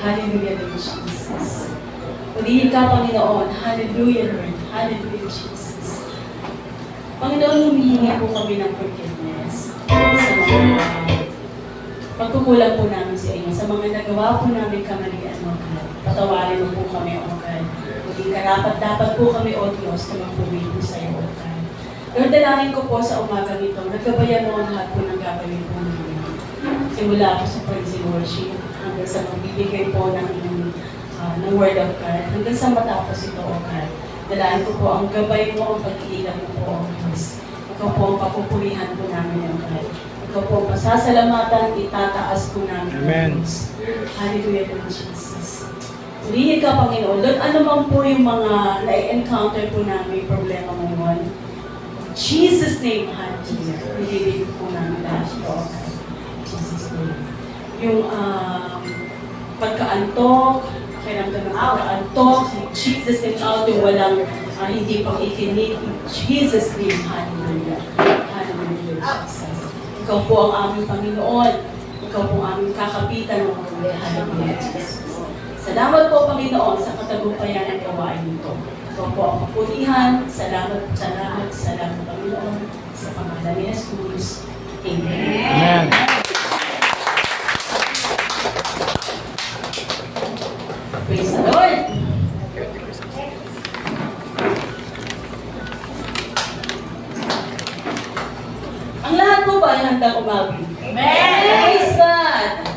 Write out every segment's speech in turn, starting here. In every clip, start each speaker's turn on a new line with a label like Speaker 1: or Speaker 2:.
Speaker 1: Hallelujah, Lord Jesus. Purihin ka, Panginoon. Hallelujah, Lord. Hallelujah, Jesus. Panginoon, humihingi po kami ng forgiveness sa mga pagkukulang po namin sa inyo, sa mga nagawa po namin kamalian, O God. Patawarin mo po kami, O God. Hindi karapat-dapat po kami, O Diyos, na magpuwi po sa iyo, O God. Lord, dalangin ko po sa umaga nito, nagkabayan mo ang lahat po ng gagawin po namin. Simula po sa praise and worship, hanggang sa magbibigay po ng word of God, hanggang sa matapos ito, O God. Dalangin ko po ang gabay mo, ang pag-iilang mo po, O Diyos. Ikaw po ang papupurihan po namin, O God. Ikaw po ang pasasalamatan, itataas po namin.
Speaker 2: Amen.
Speaker 1: Hallelujah, Lord Jesus. Purihin ka, Panginoon. Lord, ano man po yung mga na-encounter po namin problema ngayon. In Jesus' name, hallelujah. Nililipid po namin lahat ito, O God. In Jesus' name. Yung pagkaantok, kailangan ng pagkaantok, in Jesus' name, out yung walang hindi pang ikinig. In Jesus' name, hallelujah. Hallelujah, Jesus. Ikaw po ang aming Panginoon. Ikaw po ang aming kakapitan ng mga hallelujah, Jesus. Salamat po, Panginoon, sa katagumpayan ng gawain nito. Ikaw po ang kapurihan. Salamat, salamat, salamat, Panginoon, sa pangalan ni Jesus. Amen.
Speaker 2: Amen.
Speaker 1: Praise the Lord! Ang lahat po ba ay handang umawi? Amen! Praise God!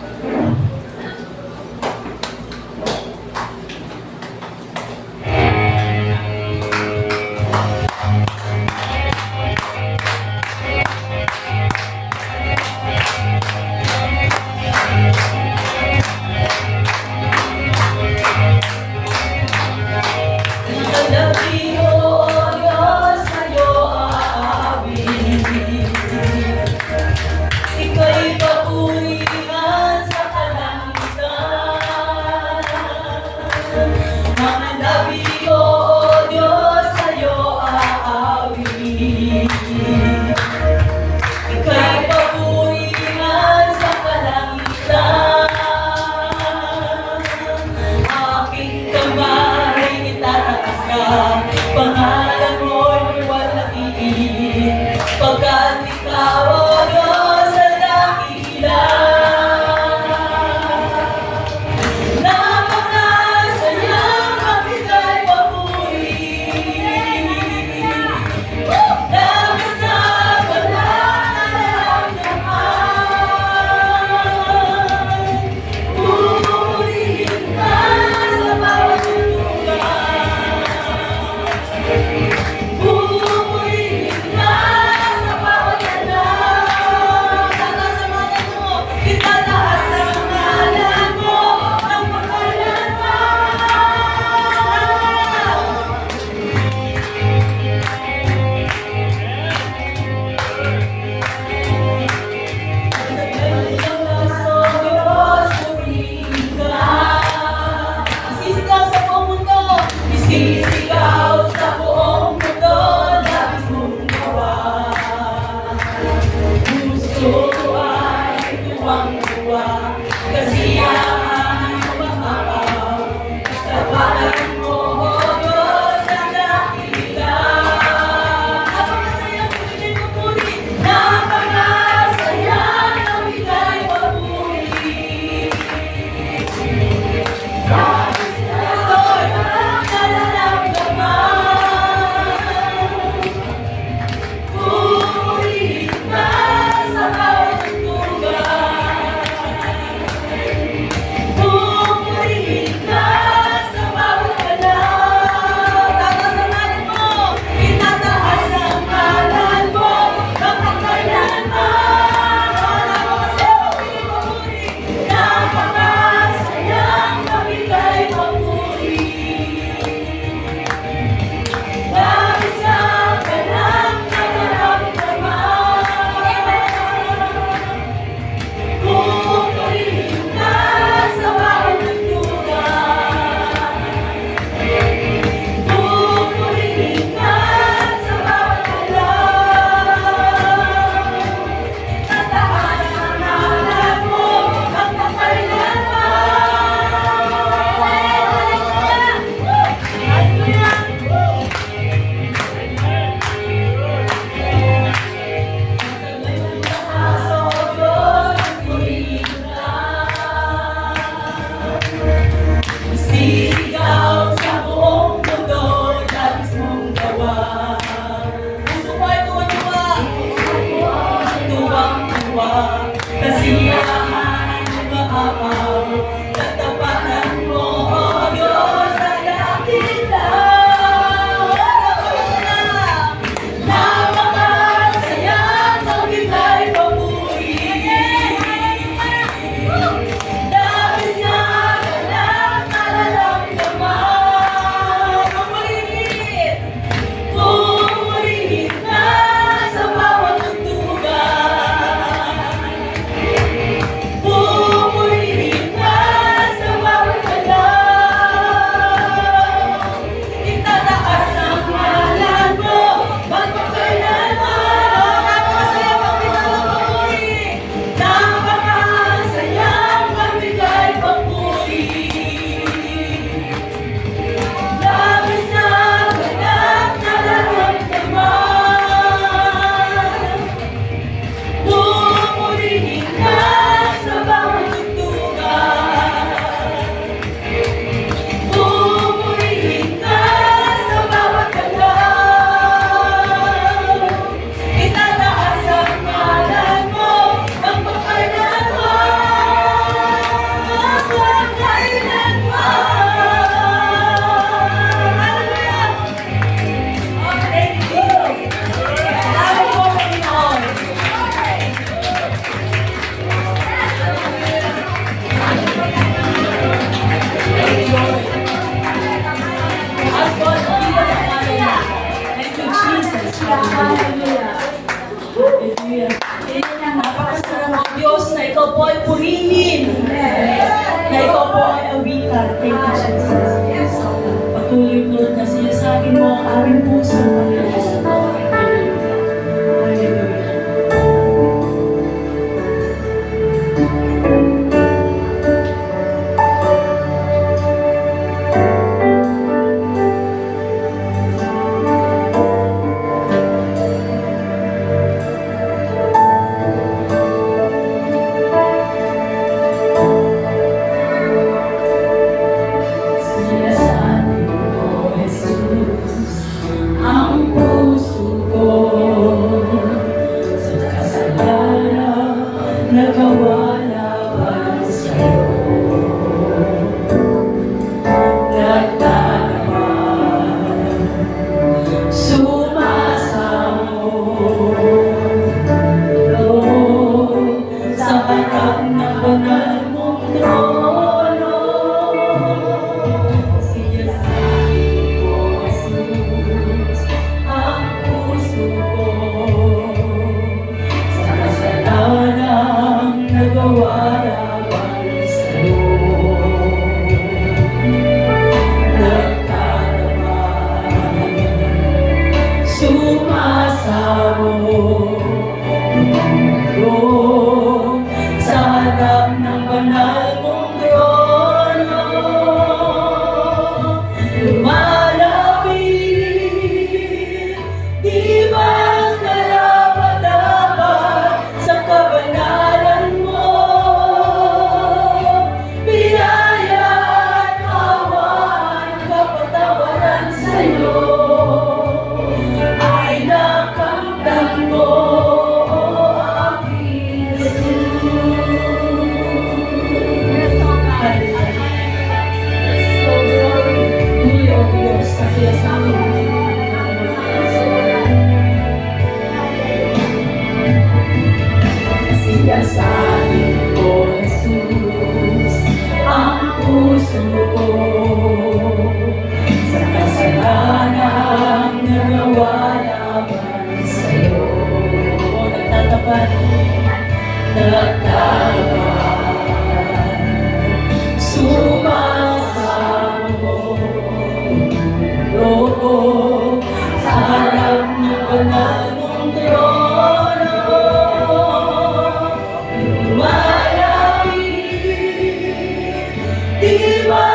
Speaker 1: dalawa, kasiyahan at maapaw, tatapanan mo, O Diyos, ang nakita. Napakasaya, magbigay papuri. Dahil nga walang nararamdaman. Pumurihin ka sa bawat tugtugan. Pumurihin ka sa bawat galaw. Itataas ang ngalan mo, magpakailanman. Napakasaya magbigay papuri. Napakasaya magbigay papuri. Labis na ganap na nararamdaman. Pumurihin ka sa bawat tugtugan. Pumurihin ka sa bawat galaw. Itataas ang ngalan mo, magpakailanman. Hallelujah! Thank you, Jesus. Salamat po, Panginoon. Thank you, Lord. As God be the Father. Thank you, Jesus. Hallelujah. Hallelujah. Napakasarap ang Diyos na ikaw po ay purihin. Na ikaw po ay awitan. Thank you, Jesus. Patuloy Lord na sinasabi mo ang aming puso. Hallelujah. Sinasabi mo, Jesus, ang puso ko sa kasalanan nagawa laban sa'yo. Nagtanaman, sumasamo, sa harap ng banal mong trono. Sinasabi ko, Jesus, ang puso ko sa kasalanang nagawa laban sa'yo. Nagtanaman, sumasamo, sa harap ng banal mong trono. Lumalapit, di ba karapat-dapat sa kabanalan mo? Biyaya at awan, kapatawaran sa'yo ay nakamtan mo, O aking Tuloy, O Diyos, sa sinasabi mo. Sinasabi ko, Jesus, ang puso ko sa kasalanang nagawa laban sa'yo. Nagtatapat, sumasamo, sa harap ng banal mong trono. Lumalapit, di ba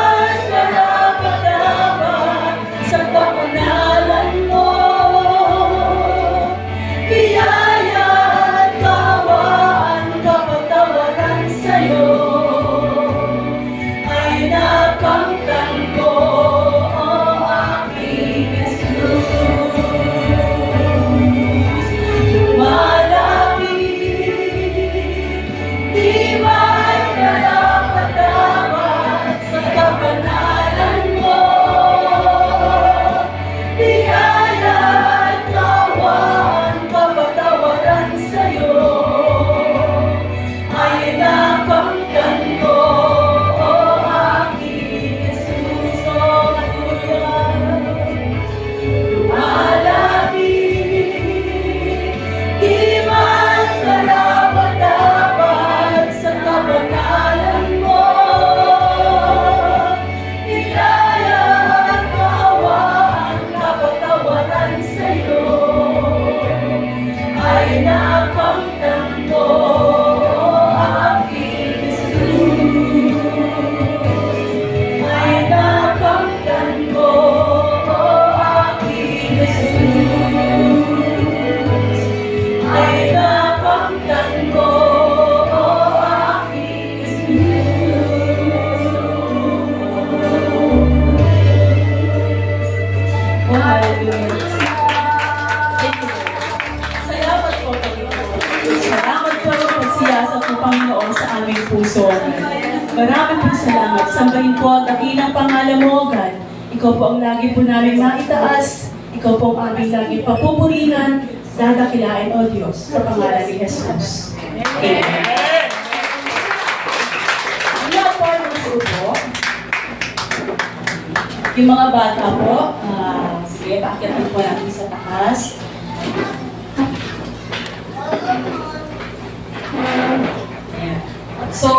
Speaker 1: puso. Maraming po salamat. Sambahin po ang dakilang pangalan mo, God. Ikaw po ang lagi po namin maitaas. Ikaw po ang aming lagi papupurihan. Dadakilain, O Diyos, sa pangalan ni Jesus. Amen. Wala po ang grupo. Yung mga bata po, sige, paakyatan po natin sa taas. Ayan. So,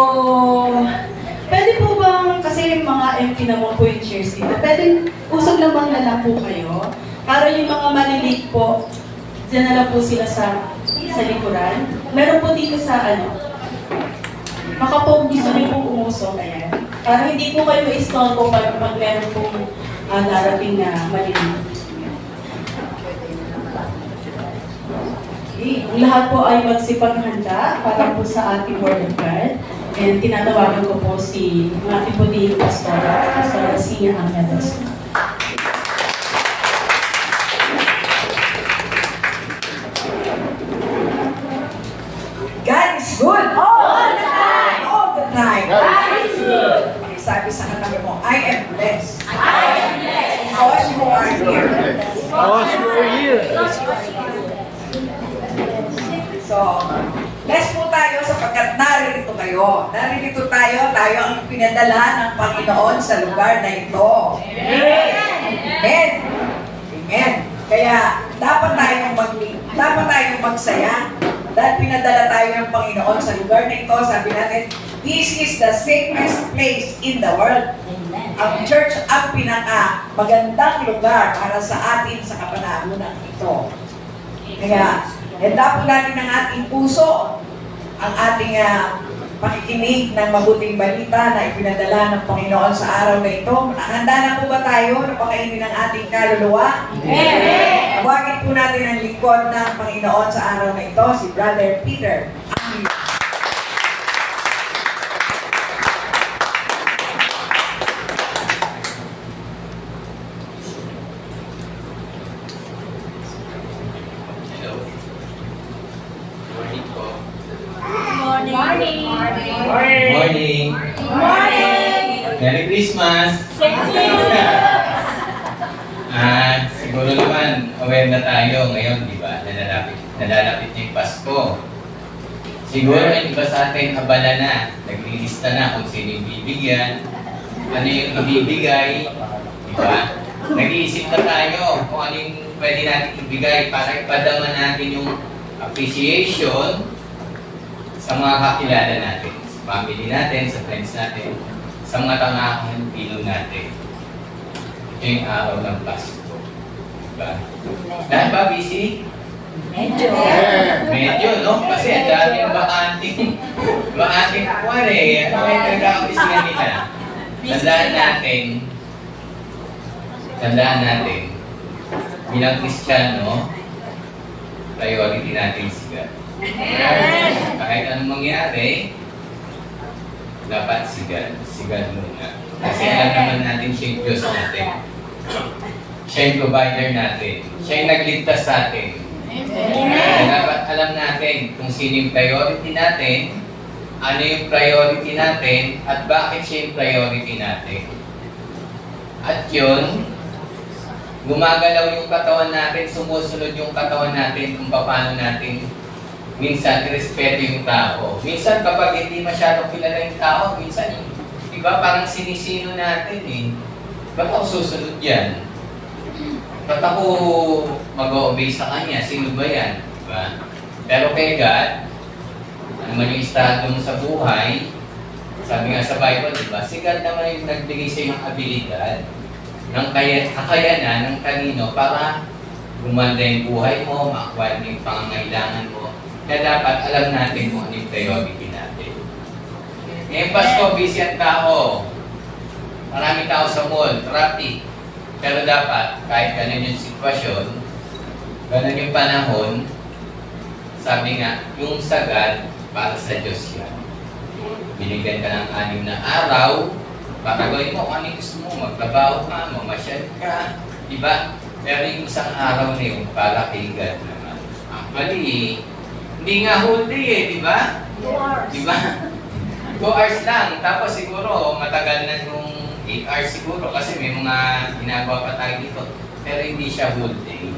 Speaker 1: pwede po bang, kasi mga empty naman po yung chairs dito, pwede usog lamang na lang po kayo. Para yung mga maliliit po, dyan na lang po sila sa likuran. Meron po dito sa makapag gusto niyo pong umusog, ayan. Para hindi po kayo ma-istorbo pag meron pong darating na maliliit. Okay. Ang lahat po ay magsipaghanda para po sa ating Word of God. And tinatawagan ko po si ating po din Pastor Sina Amedas.
Speaker 2: God is good all the time. All the time.
Speaker 3: God is good.
Speaker 2: Sabi sa katabi mo, I am blessed.
Speaker 3: I am blessed.
Speaker 2: Because you are here.
Speaker 3: Because you are here.
Speaker 2: So, blessed po tayo sapagkat naririto kayo. Naririto tayo ang pinadala ng Panginoon sa lugar na ito.
Speaker 3: Amen.
Speaker 2: Amen. Amen. Kaya dapat tayong magsaya dahil pinadala tayo ng Panginoon sa lugar na ito. Sabi natin, this is the safest place in the world. Ang church ang magandang lugar para sa atin sa kapanahunan ito. Kaya, handa po natin ang ating puso, ang ating pakikinig ng mabuting balita na ipinadala ng Panginoon sa araw na ito. Handa na po ba tayo na pakainin ng ating kaluluwa?
Speaker 3: Amen.
Speaker 2: Tawagin po natin ang lingkod ng Panginoon sa araw na ito, si Brother Peter.
Speaker 4: Hello. Morning po.
Speaker 3: Morning.
Speaker 4: Morning.
Speaker 3: Morning.
Speaker 4: Merry Christmas. Siguro naman aware na tayo ngayon, di ba? Nalalapit na yung Pasko. Siguro yung iba sa atin abala na. Naglilista na kung sino yung bibigyan. Ano yung ibibigay. Di ba? Nag-iisip na tayo kung ano yung pwede natin ibigay para ipadama natin yung appreciation sa mga kakilala natin, sa family natin, sa friends natin, sa mga tangahan pilo natin. Ito yung araw ng Pasko. Diba? Dahil ba busy? Medyo, no? Kasi ang daming bakanting kuwan eh. Ano yung nagkakapisyan nila? Tandaan natin, bilang Kristiyano, priority natin si God. Kahit anong mangyari, dapat si God muna. Kasi alam naman natin siya yung Diyos natin. Siya yung provider natin. Siya yung nagligtas sa atin. Kaya dapat alam natin kung sino yung priority natin, ano yung priority natin, at bakit siya yung priority natin. At yun, gumagalaw yung katawan natin, sumusunod yung katawan natin kung paano natin minsan respeto yung tao. Minsan kapag hindi masyadong kilala yung tao, minsan diba parang sinisino natin eh. Ba't ako susunod yan? Ba't ako mag-o-obey sa kanya? Sino ba yan? Diba? Pero kay God, ano man yung estado mo sa buhay, sabi nga sa Bible, diba? Si God naman yung nagbigay sa yung abilidad ng kakayanan ng kanino para gumanda yung buhay mo, makakuha mo yung pangangailangan mo. Kaya dapat alam natin kung ano yung priority natin. Ngayon Pasko, busy ang tao. Maraming tao sa mall, traffic. Pero dapat, kahit ganun yung sitwasyon, ganun yung panahon, sabi nga, yung sagad para sa Diyos yan. Binigyan ka ng 6 na araw, para gawin mo kung ano yung gusto mo, magtrabaho ka, mamasyal ka, diba? Pero yung isang araw na yun, para kay God naman. Actually, hindi nga whole day eh, diba? Diba? 2 hours lang. Tapos siguro matagal na yung 8 hours siguro kasi may mga ginagawa pa tayo dito. Pero hindi siya whole day.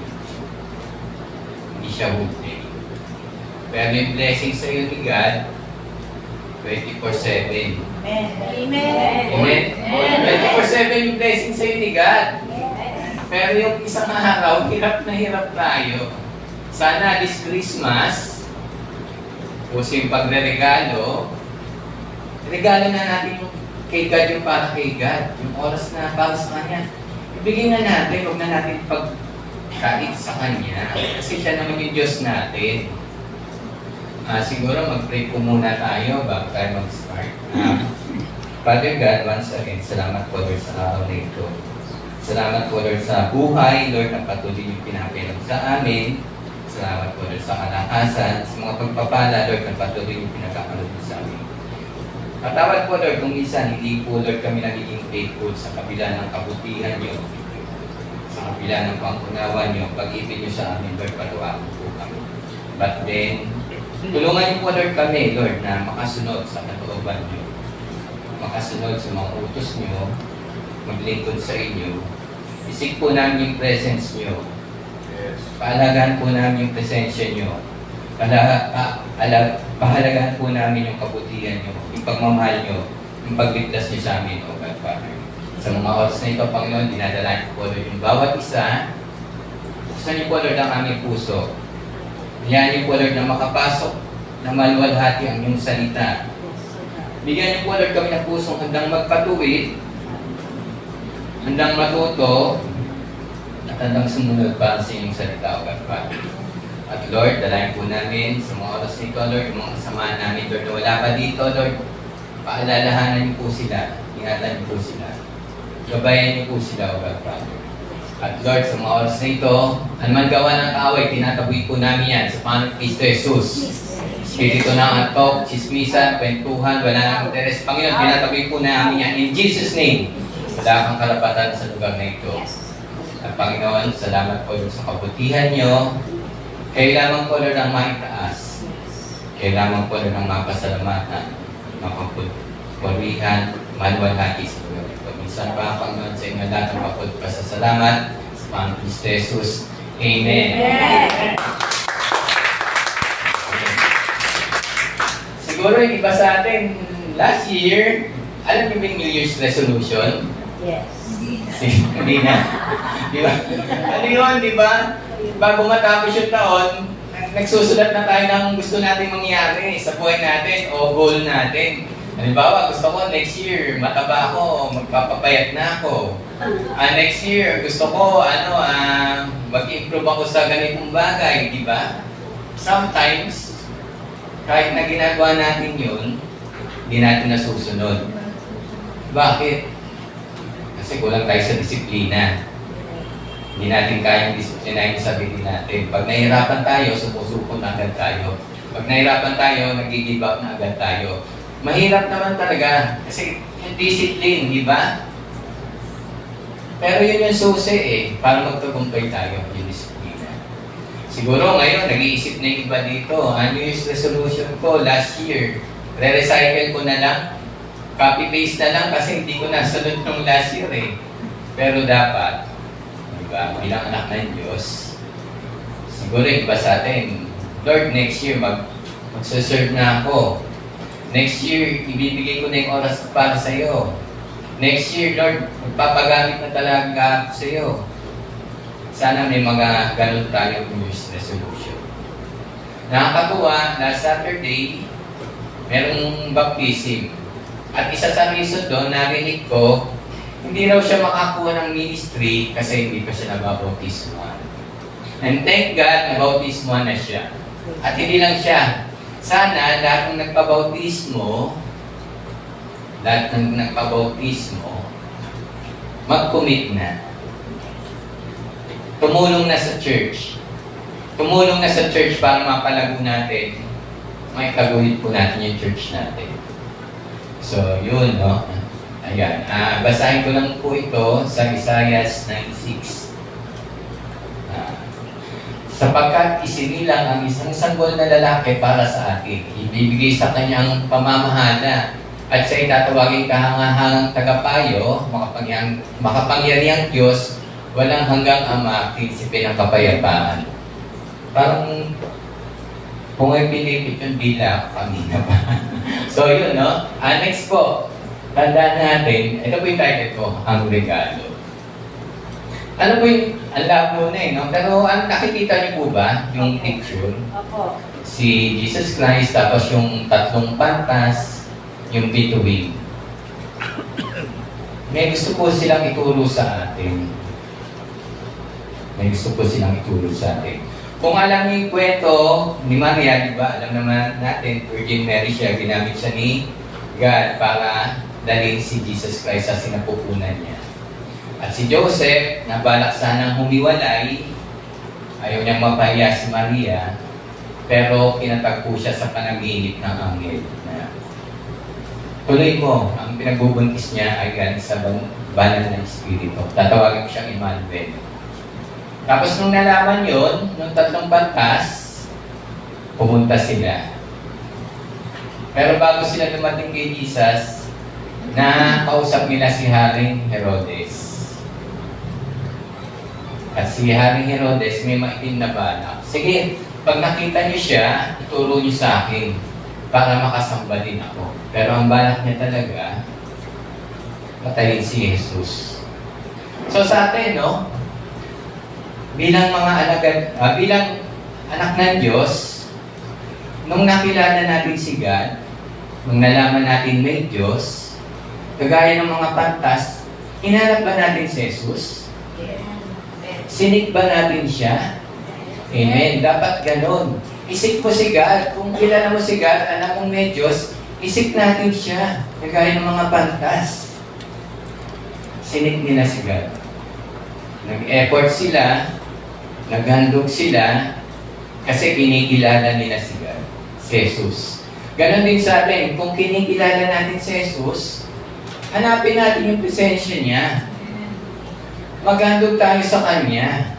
Speaker 4: Hindi siya whole day. Pero yung blessing sa iyo ni God, 24/7.
Speaker 3: Amen.
Speaker 4: Amen? 24/7 yung blessing sa iyo ni God. Pero yung isang araw, hirap na hirap tayo. Sana this Christmas, kung yung pagre-regalo, regalo na natin yung kay God, yung para kay God. Yung oras na para sa Kanya. Ibigay na natin, huwag na natin pagkait sa Kanya. Kasi siya naman yung Diyos natin. Siguro mag-pray po muna tayo bago tayo mag-start. Father God, once again, salamat po Lord sa araw na ito. Salamat po Lord sa buhay, Lord, na patuloy yung pinapilog sa amin. Salamat po Lord sa kalakasan, sa mga pagpapala, Lord, na patuloy yung pinagkakalog sa amin. Patawad po Lord kung minsan hindi po Lord kami nagiging faithful sa kabila ng kabutihan niyo, sa kabila ng pangunawa niyo, pag-ibig niyo sa amin, Lord, patuwaan po kami. But then, tulungan niyo po Lord kami, Lord, na makasunod sa katooban niyo, makasunod sa mga utos niyo, maglingkod sa inyo. Isik po namin yung presence niyo. Pahalagahan po namin yung presensya niyo. Pahalagahan po namin yung kabutihan niyo, yung pagmamahal niyo, yung pagligtas niyo sa amin, O God Father. Sa mga oras na ito, Panginoon, dinadala po Lord yung bawat isa. Buksan niyo po Lord ang aming puso. Bigyan niyo po Lord na makapasok na maluwalhati ang iyong salita. Bigyan niyo po Lord kami ng pusong handang magpatuwid, handang matuto, at handang sumunod para sa inyong salita, O God Father. At Lord, dalayan po namin sa mga oras nito, Lord, yung mga kasamahan namin, Lord, na wala pa dito, Lord, paalalahanan niyo po sila, ingatan niyo po sila, gabayan niyo po sila, O God Father. At Lord, sa mga oras na ito, anuman gawa ng kaaway, tinataboy po namin yan sa Panginoon Kristo Jesus. Espiritu ng antok, chismisan, kwentuhan, wala nang interes. Panginoon, tinataboy po namin yan in Jesus' name. Wala kang karapatan sa lugar na ito. At Panginoon, salamat po sa kabutihan niyo. Kailangan po Lord ang maitaas. Kailangan po Lord ang mapasalamatan, mapapurihan, maluwalhati sa lugar ito. Minsan pa, Panginoon, sa inyo lahat ng pasasalamat sa Panginoon Kristo Jesus. Amen. Siguro yung iba sa atin, last year, alam niyo ba yung New Year's resolution?
Speaker 3: Yes.
Speaker 4: Hindi na. Di ba? Ano yun, di ba? Bago matapos yung taon, nagsusulat na tayo ng gusto natin mangyari sa buhay natin o goal natin. Halimbawa, gusto ko next year, mataba ako, magpapapayat na ako. Next year, gusto ko, mag-improve ako sa ganitong bagay, di ba? Sometimes, kahit na ginagawa natin yun, hindi natin nasusunod. Bakit? Kasi kulang tayo sa disiplina. Hindi natin kayang disiplinahin yung sarili natin. Pag nahihirapan tayo, sumusuko na agad tayo. Pag nahihirapan tayo, nag-give up na agad tayo. Mahirap naman talaga kasi yung discipline, di ba? Pero yun yung susi para magtagumpay tayo, yung disiplina. Siguro ngayon, nag-iisip na yung iba dito. Ano yung resolution ko last year? Re-recycle ko na lang. Copy-paste na lang kasi hindi ko nasunod nung last year Pero dapat, diba, bilang anak ng Diyos, siguro iba sa atin, Lord, next year magsaserve na ako. Next year, ibibigay ko na yung oras para sa iyo. Next year, Lord, magpapagamit na talaga ako sa iyo. Sana may mga ganun tayo New Year's resolution. Nakakatuwa, last Saturday, merong baptism. At isa sa reason doon, narinig ko, hindi raw siya makakuha ng ministry kasi hindi pa siya nababautismuhan. And thank God, nabautismuhan na siya. At hindi lang siya. Sana lahat ng nagpabautismo, mag-commit na. Tumulong na sa church. Tumulong na sa church para mapalago natin. May taguhit po natin yung church natin. So, yun, no? Ayan. Basahin ko lang po ito sa Isaiah 9:6. Sapagkat isinilang ang isang sanggol na lalaki para sa atin. Ibibigay sa kanyang pamamahala at sa itatawaging kahangahangang tagapayo, makapangyarihang Diyos, walang hanggang Ama, Prinsipe ng kapayapaan. Parang kung ay pinipit yung dila, kanina pa. So yun, no? Next po, tandaan natin, ito po yung title ko, ang regalo. Ano po yung, ang labo na no? Pero nakikita niyo po ba yung picture?
Speaker 3: Opo.
Speaker 4: Si Jesus Christ, tapos yung tatlong pantas, yung bituin. May gusto po silang ituro sa atin. May gusto po silang ituro sa atin. Kung alam niyo yung kwento ni Maria, di ba? Alam naman natin, Virgin Mary siya, ginamit siya ni God para dalhin si Jesus Christ sa sinapupunan niya. At si Joseph, nabalak sanang humiwalay, ayaw niyang mapahiya si Maria, pero kinatagpo siya sa panaginip ng anghel. Tuloy mo, ang pinagbubuntis niya ay galing sa banal na Espiritu. Tatawagin ko siyang Emmanuel. Tapos nung nalaman yon, nung tatlong pantas, pumunta sila. Pero bago sila dumating kay Jesus, kausap nila si Haring Herodes. At si Haring Herodes may maitim na balak. Sige, pag nakita niyo siya, ituro niyo sa akin para makasamba din ako. Pero ang balak niya talaga, patayin si Jesus. So sa atin, no? Bilang mga bilang anak ng Diyos, nung nakilala natin si God, nung nalaman natin may Diyos, kagaya ng mga pantas, hinanap ba natin si Jesus? Sinik ba natin siya? Amen. Dapat ganon. Isik mo si God. Kung kilala mo si God, anak mong may Diyos, isik natin siya. Kagaya ng mga pantas. Sinik nila si God. Nag-effort sila, naghandog sila, kasi kinikilala nila si God, si Jesus. Ganon din sa atin, kung kinikilala natin si Jesus, hanapin natin yung presensya niya. Maghandog tayo sa Kanya.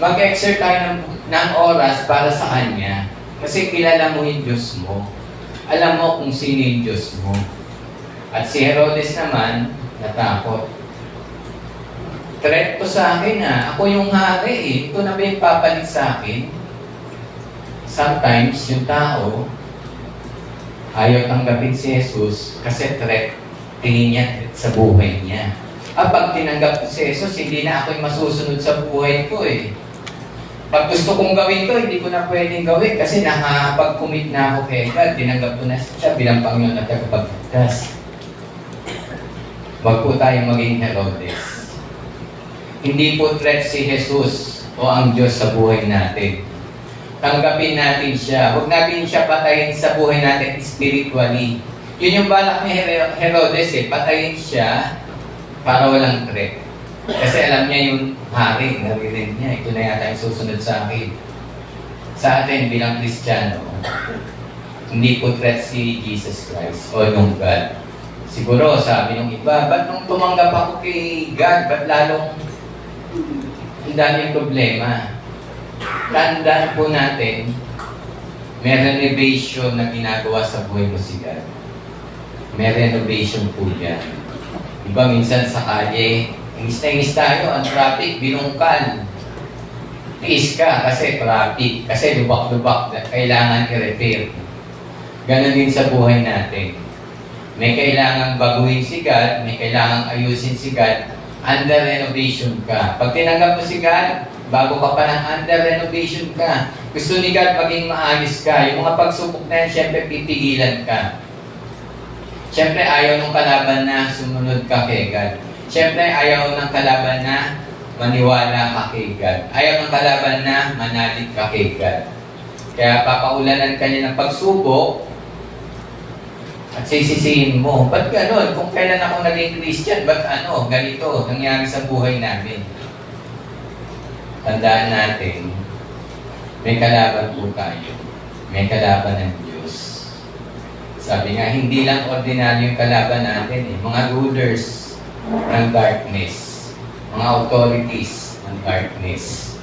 Speaker 4: Mag-exert tayo ng oras para sa Kanya. Kasi kilala mo yung Diyos mo. Alam mo kung sino yung Diyos mo. At si Herodes naman, natakot. Threat to sa akin ako yung hari eh. Ito na ba yung papalit sa akin? Sometimes, yung tao, ayaw tanggapin si Jesus kasi threat, tingin niya sa buhay niya. Pag tinanggap ko si Jesus, hindi na ako yung masusunod sa buhay ko eh. Pag gusto kong gawin to, hindi ko na pwedeng gawin kasi nakapag-commit na ako kay God. Tinanggap ko na siya bilang Panginoon at tagapagligtas. Huwag po tayo maging Herodes. Hindi po threat si Jesus o ang Diyos sa buhay natin. Tanggapin natin siya. Huwag natin siya patayin sa buhay natin spiritually. Yun yung balak ni Herodes eh. Patayin siya para walang threat. Kasi alam niya yung hari, narinig niya, ito na yata yung susunod sa akin. Sa atin bilang Kristiyano, hindi po threat si Jesus Christ o yung God. Siguro sabi ng iba, ba't nung tumanggap ako kay God, ba't lalong ang daming problema? Tandaan po natin, may renovation na ginagawa sa buhay mo si God. May renovation po yan. Diba minsan sa kalye, ingis tayo, ang traffic, binungkal. Tiis ka kasi traffic, kasi lubak-lubak na kailangan i-repair. Ganon din sa buhay natin. May kailangang baguhin si God, may kailangang ayusin si God, under renovation ka. Pag tinanggap mo si God, bago ka pa ng under renovation ka. Gusto ni God maging maayos ka. Yung mga pagsubok na yan, syempre pipigilan ka. Siyempre, ayaw ng kalaban na sumunod ka kay God. Siyempre, ayaw ng kalaban na maniwala ka kay God. Ayaw ng kalaban na manalig ka kay God. Kaya papaulanan ka niya ng pagsubok at sisisihin mo. Ba't gano'n? Kung kailan ako naging Christian, ba't ganito nangyari sa buhay namin? Tandaan natin, may kalaban po tayo. May kalaban ng Diyos. Sabi nga, hindi lang ordinaryo yung kalaban natin mga rulers ng darkness, mga authorities ng darkness.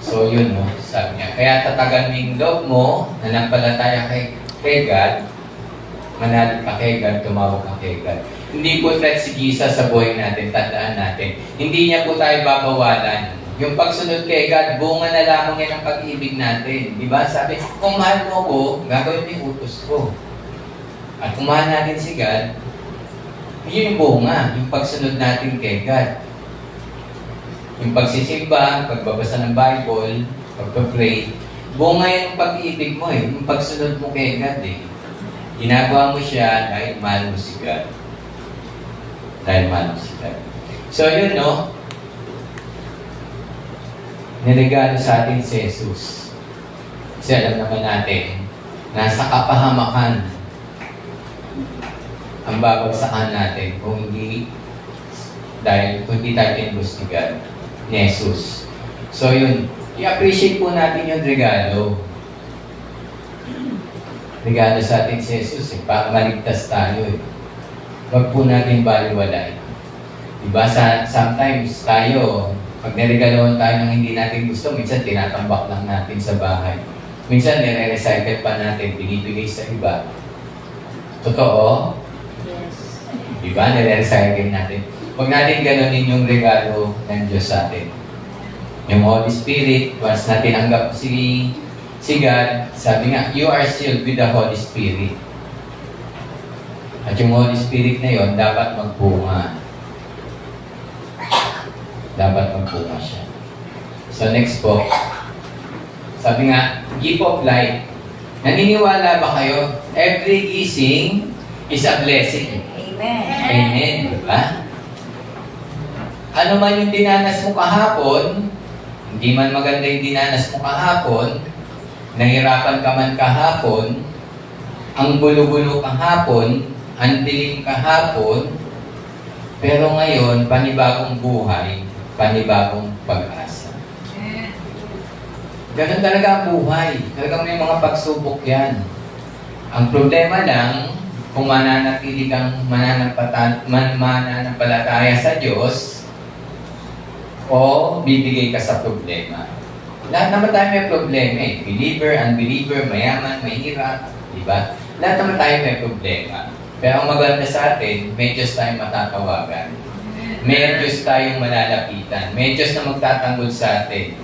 Speaker 4: So yun, sabi niya. Kaya tatagan mo yung loob mo, nanampalataya kay God, Manalig ka kay God, tumawag ka kay God. Hindi po threat si Jesus sa buhay natin, tandaan natin. Hindi niya po tayo babawalan. Yung pagsunod kay God, bunga na lamang yan ang pag-ibig natin. Di ba? Sabi, kung mahal mo ko, gagawin mo yung utos ko. At kung mahal natin si God, yun yung bunga, yung pagsunod natin kay God. Yung pagsisimba, pagbabasa ng Bible, pagpa-pray, bunga yan yung pag-ibig mo eh, yung pagsunod mo kay God eh. Ginagawa mo siya dahil mahal mo si God. Dahil mahal mo si God. So yun no, niregalo sa atin si Jesus. Kasi alam naman natin, nasa kapahamakan ang babagsakan natin kung hindi tayo tinubos ni God, ni Jesus. So yun, i-appreciate po natin yung regalo. Regalo sa atin si Jesus eh, para maligtas tayo eh. Huwag po natin baliwalay. Diba, sometimes tayo, pag niregaloan tayo ng hindi natin gusto, minsan tinatambak lang natin sa bahay. Minsan nire-recycle pa natin, binibigay sa iba. Totoo?
Speaker 3: Yes.
Speaker 4: Diba, nire-recycle natin. Huwag natin ganunin yung regalo ng Diyos sa atin. Yung Holy Spirit, once na tinanggap si God, sabi nga, you are sealed with the Holy Spirit. At yung Holy Spirit na yon dapat magpunga. Dapat magpunga siya. So next po, sabi nga, gift of life. Naniniwala ba kayo? Every gising is a blessing.
Speaker 3: Amen.
Speaker 4: Amen, di ba? Ano man yung dinanas mo kahapon, hindi man maganda yung dinanas mo kahapon, nahirapan ka man kahapon, ang gulo-gulo kahapon, ang dilim kahapon, pero ngayon, panibagong buhay, panibagong pag-asa. Ganun talaga ang buhay. Talagang may mga pagsubok yan. Ang problema lang, kung mananatili kang mananampalataya sa Diyos, o bibigay ka sa problema. Lahat naman tayo may problema eh. Believer, unbeliever, mayaman, mahirap, di ba? Lahat naman tayo may problema. Pero ang maganda sa atin, may Diyos tayong matatawagan. May Diyos tayong malalapitan. May Diyos na magtatanggol sa atin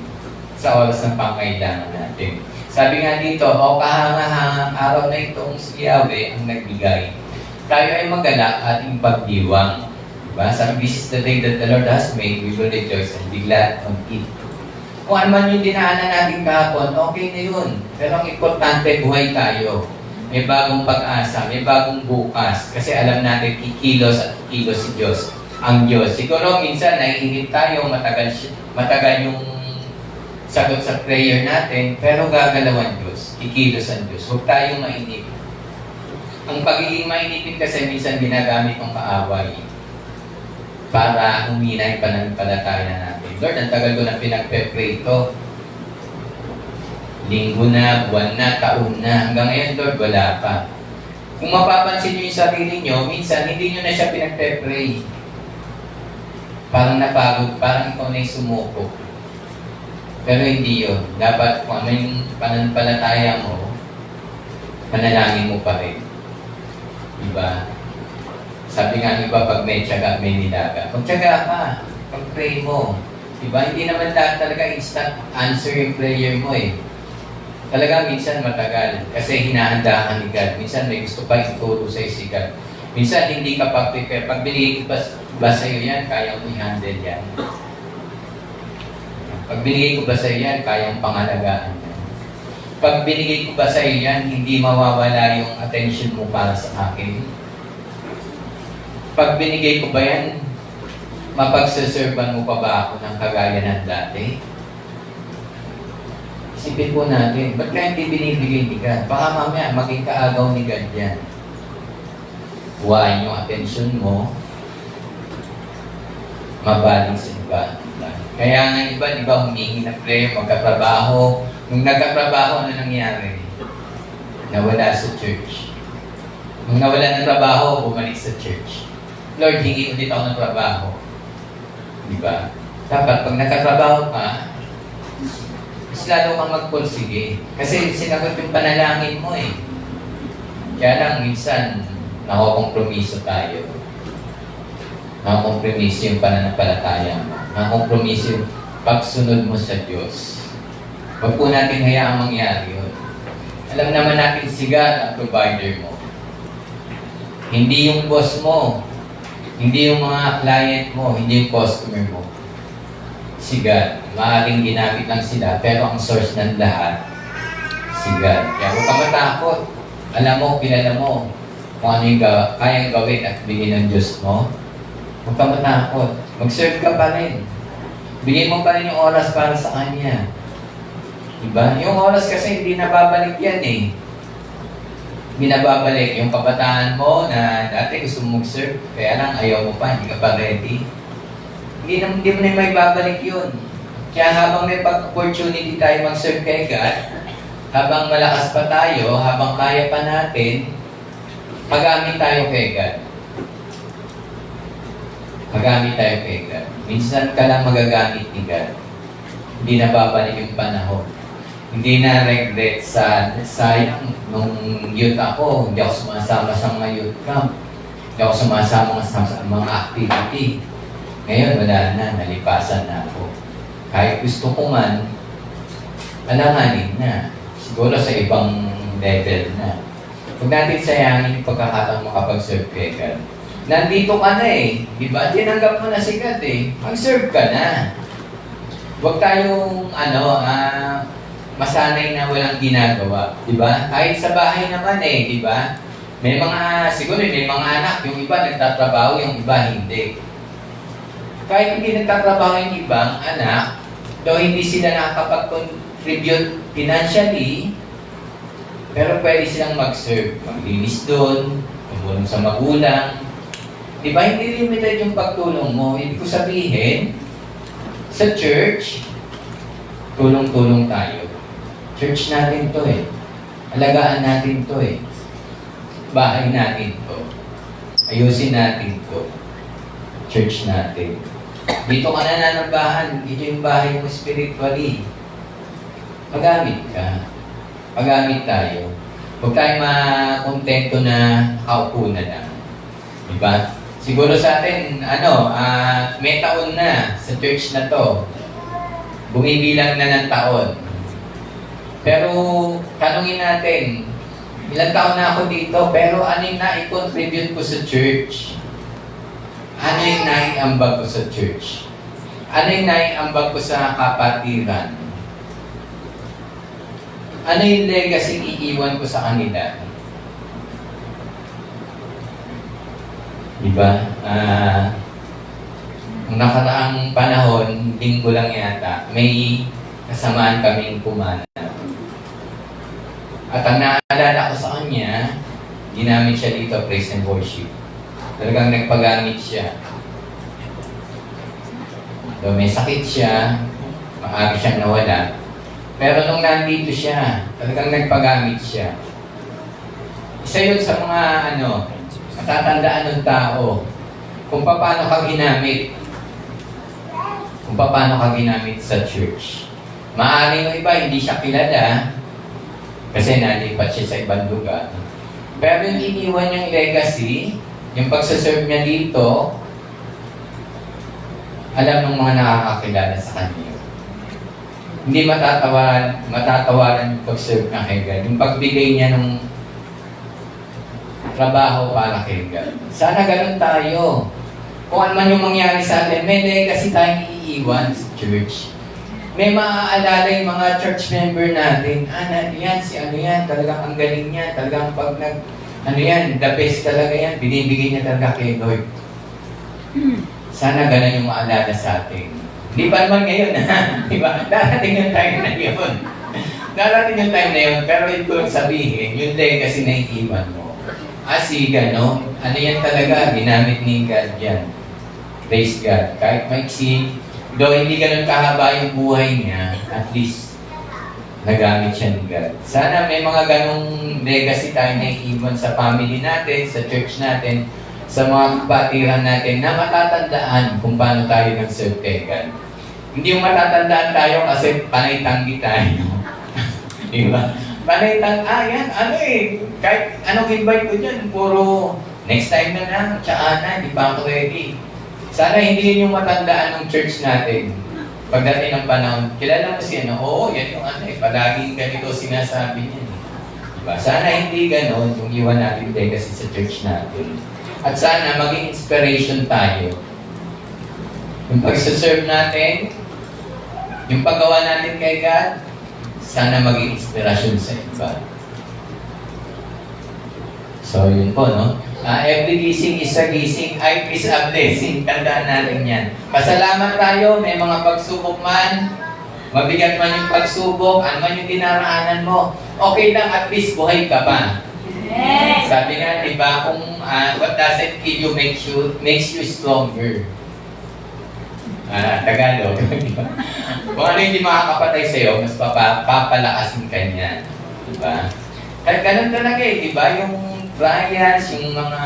Speaker 4: sa oras ng pangkailangan natin. Sabi nga dito, o kahangahangang araw na itong si Yahweh ang nagbigay. Tayo ay magalak ating pagdiwang. Diba? Sabi, this is the day that the Lord has made, we will rejoice and be glad on it. Kung ano man yung dinaanan natin kahapon, okay na yun. Pero ang importante, buhay tayo. May bagong pag-asa, may bagong bukas. Kasi alam natin, kikilos at kikilos si Diyos. Ang Diyos. Siguro minsan, naiinip tayo, matagal yung sagot sa prayer natin, pero gagalaw ang Diyos. Kikilos ang Diyos. Huwag tayong mainip. Ang pagiging mainipin kasi minsan ginagamit ng kaaway para humina yung pananampalataya natin. Lord, ang tagal ko na pinagpe-pray ito. Linggo na, buwan na, taon na. Hanggang ngayon, Lord, wala pa. Kung mapapansin nyo yung sarili nyo, minsan hindi nyo na siya pinagpe-pray. Parang napagod, parang ikaw na yung sumuko. Pero hindi yun. Dapat kung ano yung pananampalataya mo, panalangin mo pa rin. Diba? Sabi nga iba, pag may tiyaga, may nilaga. Magtiyaga ka, pag-pray mo. Diba? Hindi naman lahat talaga instant answer yung prayer mo eh. Talaga minsan matagal. Kasi hinahanda ka ni God. Minsan may gusto pa ituro sa'yo si God. Minsan hindi ka pa-prepare. Pag binigay ko ba sa'yo yan, kaya mo i-handle yan. Pag binigay ko ba sa'yo yan, kayang pangalagaan yan. Pag binigay ko ba sa'yo yan, hindi mawawala yung attention mo para sa akin. Pag binigay ko ba yan, mapagsaservan mo pa ba ako ng kagaya ng dati? Isipin po natin, ba't kaya hindi binibigay ni God? Baka mamaya maging kaagaw ni God yan. Huwain yung attention mo, mabaling sa iba. Kaya nga iba, di ba, humingi ng prayer, magkatrabaho. Nung nagkatrabaho, ano nangyari? Nawala sa church. Nung nawala ng trabaho, bumalik sa church. Lord, hingi ulit ako ng trabaho. Di ba? Dapat, pag nagkatrabaho ka, mas lalo kang magpursige. Kasi sinagot yung panalangin mo eh. Kaya lang, minsan, nakokompromiso tayo. Nakokompromiso yung pananampalataya mo. Nakokompromiso yung pagsunod mo sa Diyos. Huwag po natin hayaang mangyari yun. Alam naman natin si God ang provider mo. Hindi yung boss mo. Hindi yung mga client mo. Hindi yung customer mo. Si God. Maaaring ginamit lang sila. Pero ang source ng lahat, si God. Kaya huwag ka matakot. Alam mo, kilala mo kung ano yung kayang gawin at bigyan ng Diyos mo. Huwag ka matakot. Mag-serve ka pa rin. Bigyan mo pa rin yung oras para sa Kanya. Diba? Yung oras kasi hindi nababalik yan eh. Hindi nababalik. Yung kabataan mo na dati gusto mo mag-serve, kaya lang ayaw mo pa, hindi ka pa ready. Hindi mo na may babalik yun. Kaya habang may opportunity tayo mag-serve kay God, habang malakas pa tayo, habang kaya pa natin, magamit tayo kay God. Magamit tayo kay God. Minsan ka lang magagamit ni God. Hindi na babalik yung panahon. Hindi na regret sa sayang nung youth ako, hindi ako sumasama sa mga youth camp. Hindi ako sumasama sa mga activity. Ngayon, wala na, nalipasan na ako. Kahit gusto ko man, alanganin na. Siguro sa ibang level na. Huwag natin sayangin yung pagkakataon makapag-serve kay God. Nandito ka na eh. Diba? Tinanggap mo na si God eh. Mag-serve ka na. Huwag tayong masanay na walang ginagawa. Diba? Kahit sa bahay naman eh. Diba? Siguro may mga anak. Yung iba nagtatrabaho, yung iba hindi. Kahit hindi nagtatrabaho yung ibang anak, though hindi sila nakakapag-contribute financially, pero pwede silang mag-serve. Maglinis doon, tumulong sa magulang. Diba? Hindi limited yung pagtulong mo. Ibig ko sabihin, sa church, tulong-tulong tayo. Church natin to eh. Alagaan natin to eh. Bahay natin to. Ayusin natin to. Church natin. Dito ka na nanambahan. Dito yung bahay mo spiritually. Magamit ka. Magamit tayo. Huwag tayong makontento na kaupo na lang. Diba? Siguro sa atin, may taon na sa church na to. Bumibilang na ng taon. Pero, tanungin natin, ilang taon na ako dito, pero ano yung na-contribute ko sa church? Ano yung naiambag ko sa church? Ano yung naiambag ko sa kapatiran? Ano yung legacy iiwan ko sa kanila? Diba? Ang nakaraang panahon, linggo lang yata, may kasamaan kaming kumana. At ang naalala ko sa kanya, ginamit siya dito, praise and worship. Talagang nagpagamit siya. So, may sakit siya, maaari siyang nawala. Pero nung nandito siya, talagang nagpagamit siya. Isa yun sa mga matatandaan ng tao kung paano ka ginamit. Kung paano ka ginamit sa church. Maaari ng iba, hindi siya kilala kasi nalipat siya sa ibang lugar. Pero yung iniwan niyang legacy, yung pagsaserve niya dito, alam ng mga nakakakilala sa kanya. Hindi matatawaran yung pag-serve na kay God. Yung pagbigay niya ng trabaho para kay God. Sana ganun tayo. Kung ano man yung mangyari sa atin, may legacy tayong iiwan sa church. May maaalala yung mga church member natin. Talagang ang galing niya. Talagang pag the best talaga yan. Binibigay niya talaga kay Lord. Sana ganun yung maalala sa atin. Hindi pa naman ngayon, ha? Diba? Darating yung time na yun. Darating yung time na yun. Pero ito yung sabihin, yung legacy na iiwan mo. Asiga, no? Ano yan talaga? Ginamit ni God yan. Praise God. Kahit maiksi, though hindi ganun kahaba yung buhay niya, at least nagamit siya ni God. Sana may mga ganong legacy tayo na iiwan sa family natin, sa church natin, sa mga kapatiran natin na matatandaan kung paano tayo nag-serve kay God. Hindi yung matatandaan tayo kasi panay-tanggi tayo. Diba? Palitan, yan, kahit anong invite ko dyan, puro next time na lang, tsaka na, di pa ako ready. Sana hindi yun yung matandaan ng church natin. Pagdating ng panahon, kilala mo siya, no? Oo, yan yung palaging ganito sinasabi niya. Diba? Sana hindi ganon yung iwan natin legacy sa church natin. At sana maging inspiration tayo. Yung pagsaserve natin, yung paggawa natin kay God, sana maging inspirasyon sa iba. So, yun po, no? Every gising is a gising, life is a blessing. Tandaan natin yan. Pasalamat tayo, may mga pagsubok man, mabigat man yung pagsubok, ano man yung dinaraanan mo, okay lang, at least buhay ka pa.
Speaker 3: Yes.
Speaker 4: Sabi nga, di ba, kung what doesn't kill you makes you stronger. Tagalog. Kung ano hindi makakapatay sa'yo, mas papalakasin ka niya. Di ba? Kahit ganun talaga di ba? Yung trials, yung mga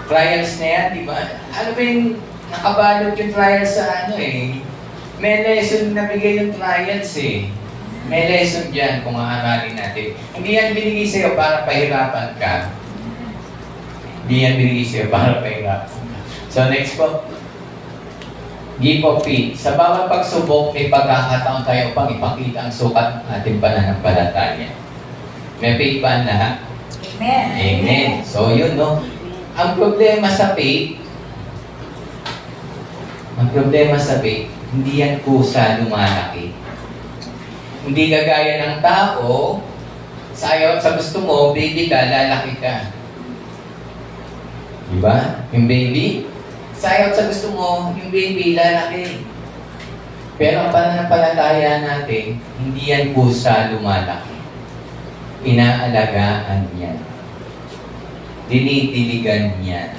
Speaker 4: trials na yan, di ba? Ano ba yung nakabalot yung trials sa may lesson na bigay yung trials May lesson dyan kung aaralin natin. Hindi yan binigay sa'yo para pahirapan ka. Hindi yan binigay sa'yo para pahirapan ka. So next po. Give of faith. Sa bawat pagsubok, may pagkakataon tayo upang ipakita ang sukat ng ating pananampalataya. May faith ba ang lahat?
Speaker 3: Amen.
Speaker 4: Amen. So yun, no? Ang problema sa faith, hindi yan kusa lumalaki. Hindi gagaya ng tao, sa gusto mo, baby ka, lalaki ka. Diba? Yung baby, sa gusto mo, yung baby, lalaki. Pero ang pananampalataya natin, hindi yan kusa lumalaki. Inaalagaan yan. Dinidiligan yan.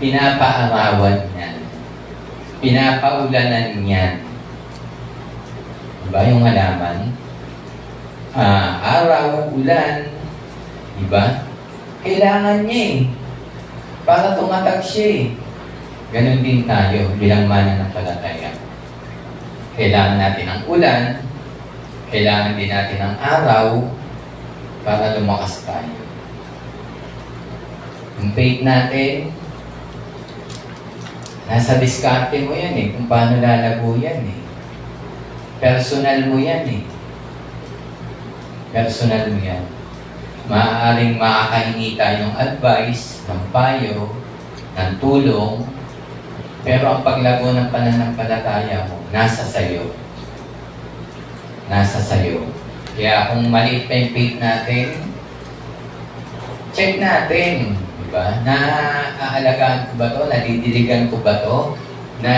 Speaker 4: Pinapaarawan yan. Pinapaulanan yan. Diba yung halaman? Araw, ulan. Diba? Kailangan niya para tumatag siya Ganon din tayo bilang mananampalataya. Kailangan natin ng ulan, kailangan din natin ng araw para lumakas tayo. Yung faith natin, nasa diskarte mo yan kung paano lalago yan Personal mo yan Personal mo yan. Maaaring makakahingi tayo ng advice, ng payo, ng tulong, pero ang paglago ng pananampalataya mo, nasa sayo. Nasa sayo. Kaya kung maliit pa yung faith natin, check natin. Diba? Naaalagaan ko ba to? Nadidiligan ko ba to? Na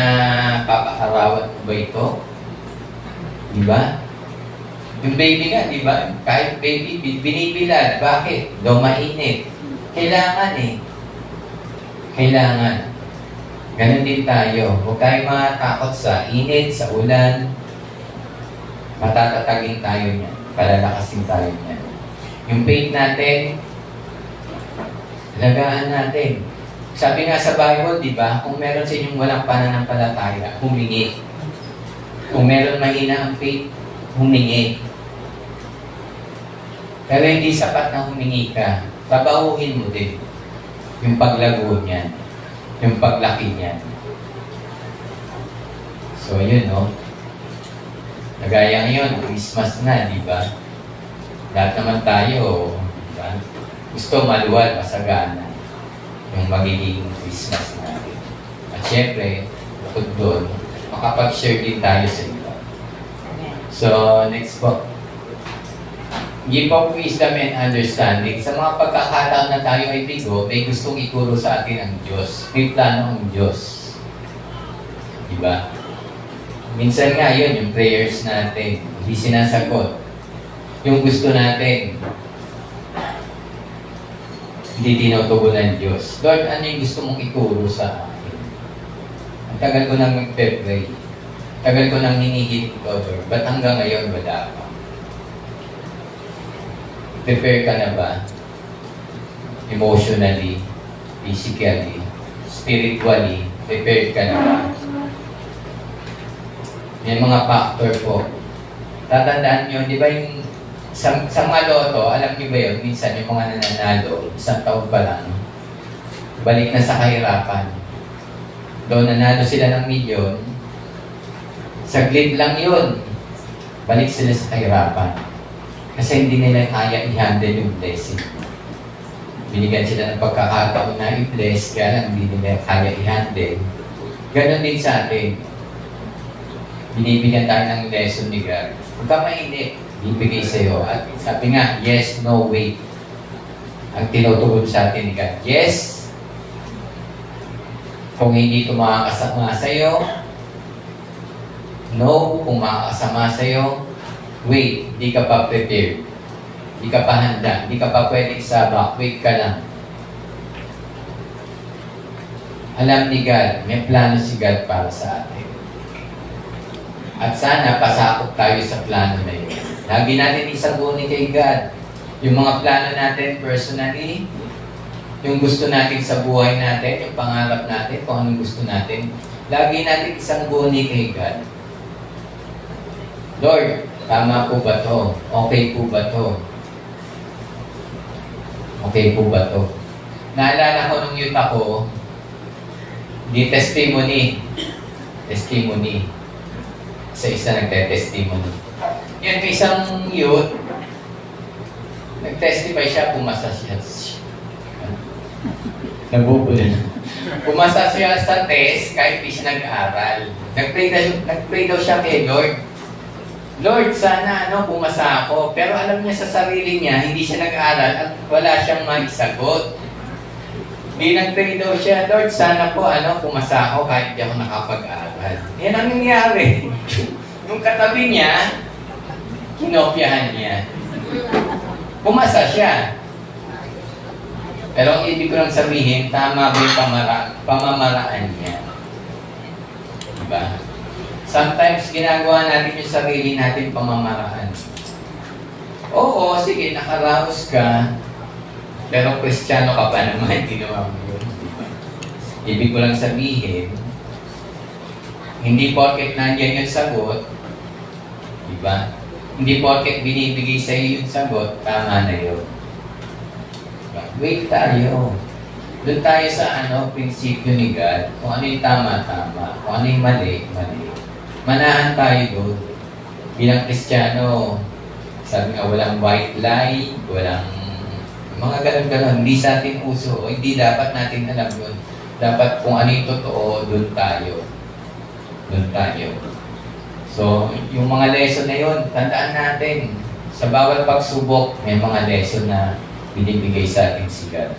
Speaker 4: papakarawan ko ba ito? Diba? Yung baby nga, diba? Kahit baby, binibilad. Bakit? Daw mainit. Kailangan Kailangan. Ganon din tayo. Huwag tayong matakot sa init, sa ulan. Matatatagin tayo niyan. Palalakasin tayo niyan. Yung faith natin, alagaan natin. Sabi nga sa Bible, di ba? Kung meron sa inyong walang pananampalataya, humingi. Kung meron mahina ang faith, humingi. Pero hindi sapat na humingi ka. Tabahuhin mo din yung paglago niyan. Yung paglaki niyan. So, yun, Nagaya ngayon, Christmas na, di ba? Lahat naman tayo, di ba? Gusto maluwal, masagana yung magiging Christmas natin. At syempre, bukod doon, makapag-share din tayo sa iba. So, next po. Give of wisdom and understanding. Sa mga pagkakataon na tayo ay bigo, may gustong ituro sa atin ang Diyos. May plano ang Diyos. Diba? Minsan nga yun, yung prayers natin, hindi sinasagot. Yung gusto natin, hindi tinutugunan Diyos. Lord, ano yung gusto mong ituro sa akin? Ang tagal ko nang magpe-pray. Tagal ko nang hinihiling ko, Lord. Ba't hanggang ngayon wala pa? Prepare ka na ba? Emotionally, physically, spiritually, prepared ka na ba? May mga factor po. Tatandaan nyo, di ba yung sa mga loto, alam niyo ba yun, minsan yung mga nananalo, isang taon pa lang, balik na sa kahirapan. Doon nanalo sila ng milyon, saglit lang yun, balik sila sa kahirapan. Kasi hindi nila kaya i-handle yung blessing. Binigyan sila ng pagkakataon na i-bless, kaya lang hindi nila kaya i-handle. Ganon din sa atin. Binibigyan tayo ng lesson ni God. Huwag ka mainit, bibigay sa'yo. At sabi nga, yes, no, wait. Ang tinutugon sa atin ni God, yes. Kung hindi ito makakasama sa'yo, no, kung makakasama sa'yo, wait, di ka pa prepared. Di ka pa handa. Di ka pa pwedeng sabak. Wait ka lang. Alam ni God, may plano si God para sa atin. At sana pasakop tayo sa plano na yun. Lagi natin isagunin kay God. Yung mga plano natin personally, yung gusto natin sa buhay natin, yung pangarap natin, kung anong gusto natin, lagi natin isagunin kay God. Lord, tama po ba to? Okay po ba to? Okay po ba to? Naalala ko nung youth ako, di testimony. Sa isa nagte-testimony. Yan, may isang youth, nag-testify siya, pumasa siya. Nabubula. Pumasa siya sa test kahit di siya nag-aaral. Nag-pray daw siya kay Lord. Lord, sana pumasa ako. Pero alam niya sa sarili niya, hindi siya nag-aaral at wala siyang maisagot. Di nag-pray daw siya, Lord, sana po pumasa ako kahit di ako nakapag-aaral. Yan ang nangyari. Yung katabi niya, kinopyahan niya. Pumasa siya. Pero ang ibig ko lang sabihin, tama ba yung pamamaraan niya? Diba? Sometimes ginagawa natin yung sarili natin pamamaraan. Oo, sige, nakaraos ka, pero Kristiyano ka pa naman, ginawa mo yun. Ibig ko lang sabihin, hindi porket nandiyan yung sagot, diba? Hindi porket binibigay sa iyo yung sagot, tama na yun. Wait tayo. Doon tayo sa prinsipyo ni God, kung ano yung tama-tama, kung ano yung mali-mali. Manahan tayo doon. Bilang Kristiyano, sabi nga, walang white lie, walang mga ganun-ganun. Hindi sa atin uso. O hindi dapat natin alam yun. Dapat kung ano yung totoo, doon tayo. Doon tayo. So, yung mga lesson na yun, tandaan natin. Sa bawat pagsubok, may mga lesson na binibigay sa atin si God.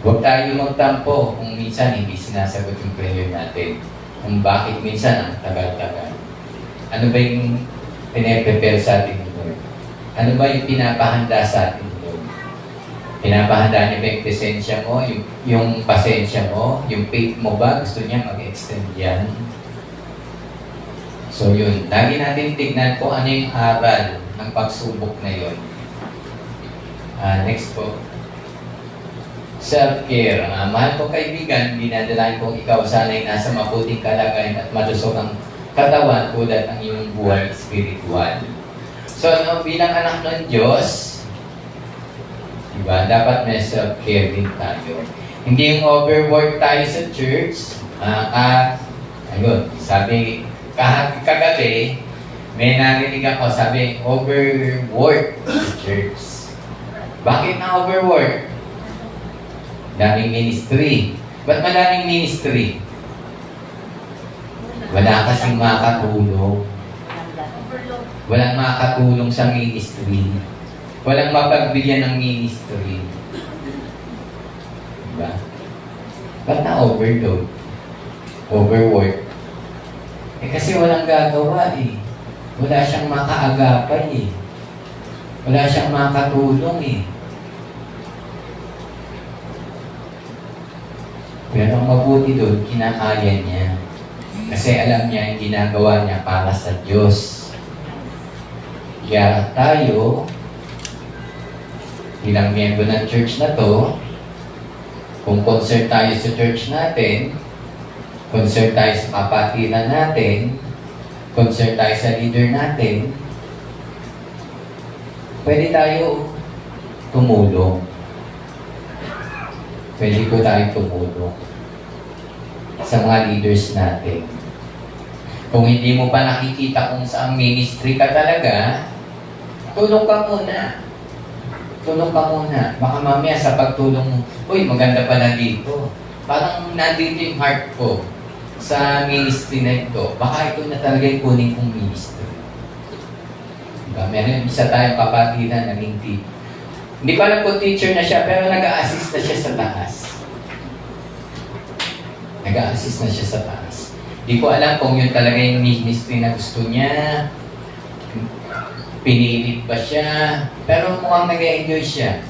Speaker 4: Huwag tayo magtampo kung minsan hindi sinasagot yung prayer natin. Kung bakit minsan ang tagal-tagal. Ano ba yung pinaprepare sa atin ng Lord? Ano ba yung pinapahanda sa atin ng Lord? Pinapahanda niya ba yung presensya mo, yung pasensya mo, yung faith mo ba? Gusto niya mag-extend yan? So yun, lagi natin tignan kung ano yung aral ng pagsubok na yun. Next po. Self-care. Mahal kong kaibigan, dinadalain kong ikaw sana'y nasa mabuting kalagayan at malusog ang katawan tulad ang iyong buhay spiritual. So, bilang anak ng Diyos, diba, dapat may self-care din tayo. Hindi yung overwork tayo sa church. Ayun, sabi, kagabi, may narinig ako, sabi, overwork sa church. Bakit na overwork? Daming ministry. Ba't madaming ministry? Wala kasing makatulong. Walang makatulong sa ministry. Walang mapagbigyan ng ministry. Diba? Ba't na overload? Overwork? Kasi walang gagawa eh. Wala siyang makaagapay eh. Wala siyang makatulong eh. Pero ang mabuti doon, kinakaya niya. Kasi alam niya yung ginagawa niya para sa Diyos. Kaya tayo, bilang miyembro ng church na to, kung concern tayo sa church natin, concern tayo sa kapatiran natin, concern tayo sa leader natin, pwede tayo tumulong. Pwede po tayo tumulong sa mga leaders natin. Kung hindi mo pa nakikita kung saan ministry ka talaga, tulong ka muna. Tulong ka muna. Baka mamaya sa pagtulong mo, uy, maganda pala dito. Parang nandito yung heart ko sa ministry na ito. Baka ito na talaga yung kunin kong ministry. Diba? Meron isa tayong kapatid na naging teacher. Hindi ko alam kung teacher na siya, pero nag-a-assist na siya sa taas. Nag-a-assist na siya sa taas. Hindi ko alam kung yun talaga yung ministry na gusto niya. Pinilit ba siya? Pero mukhang nag-enjoy siya.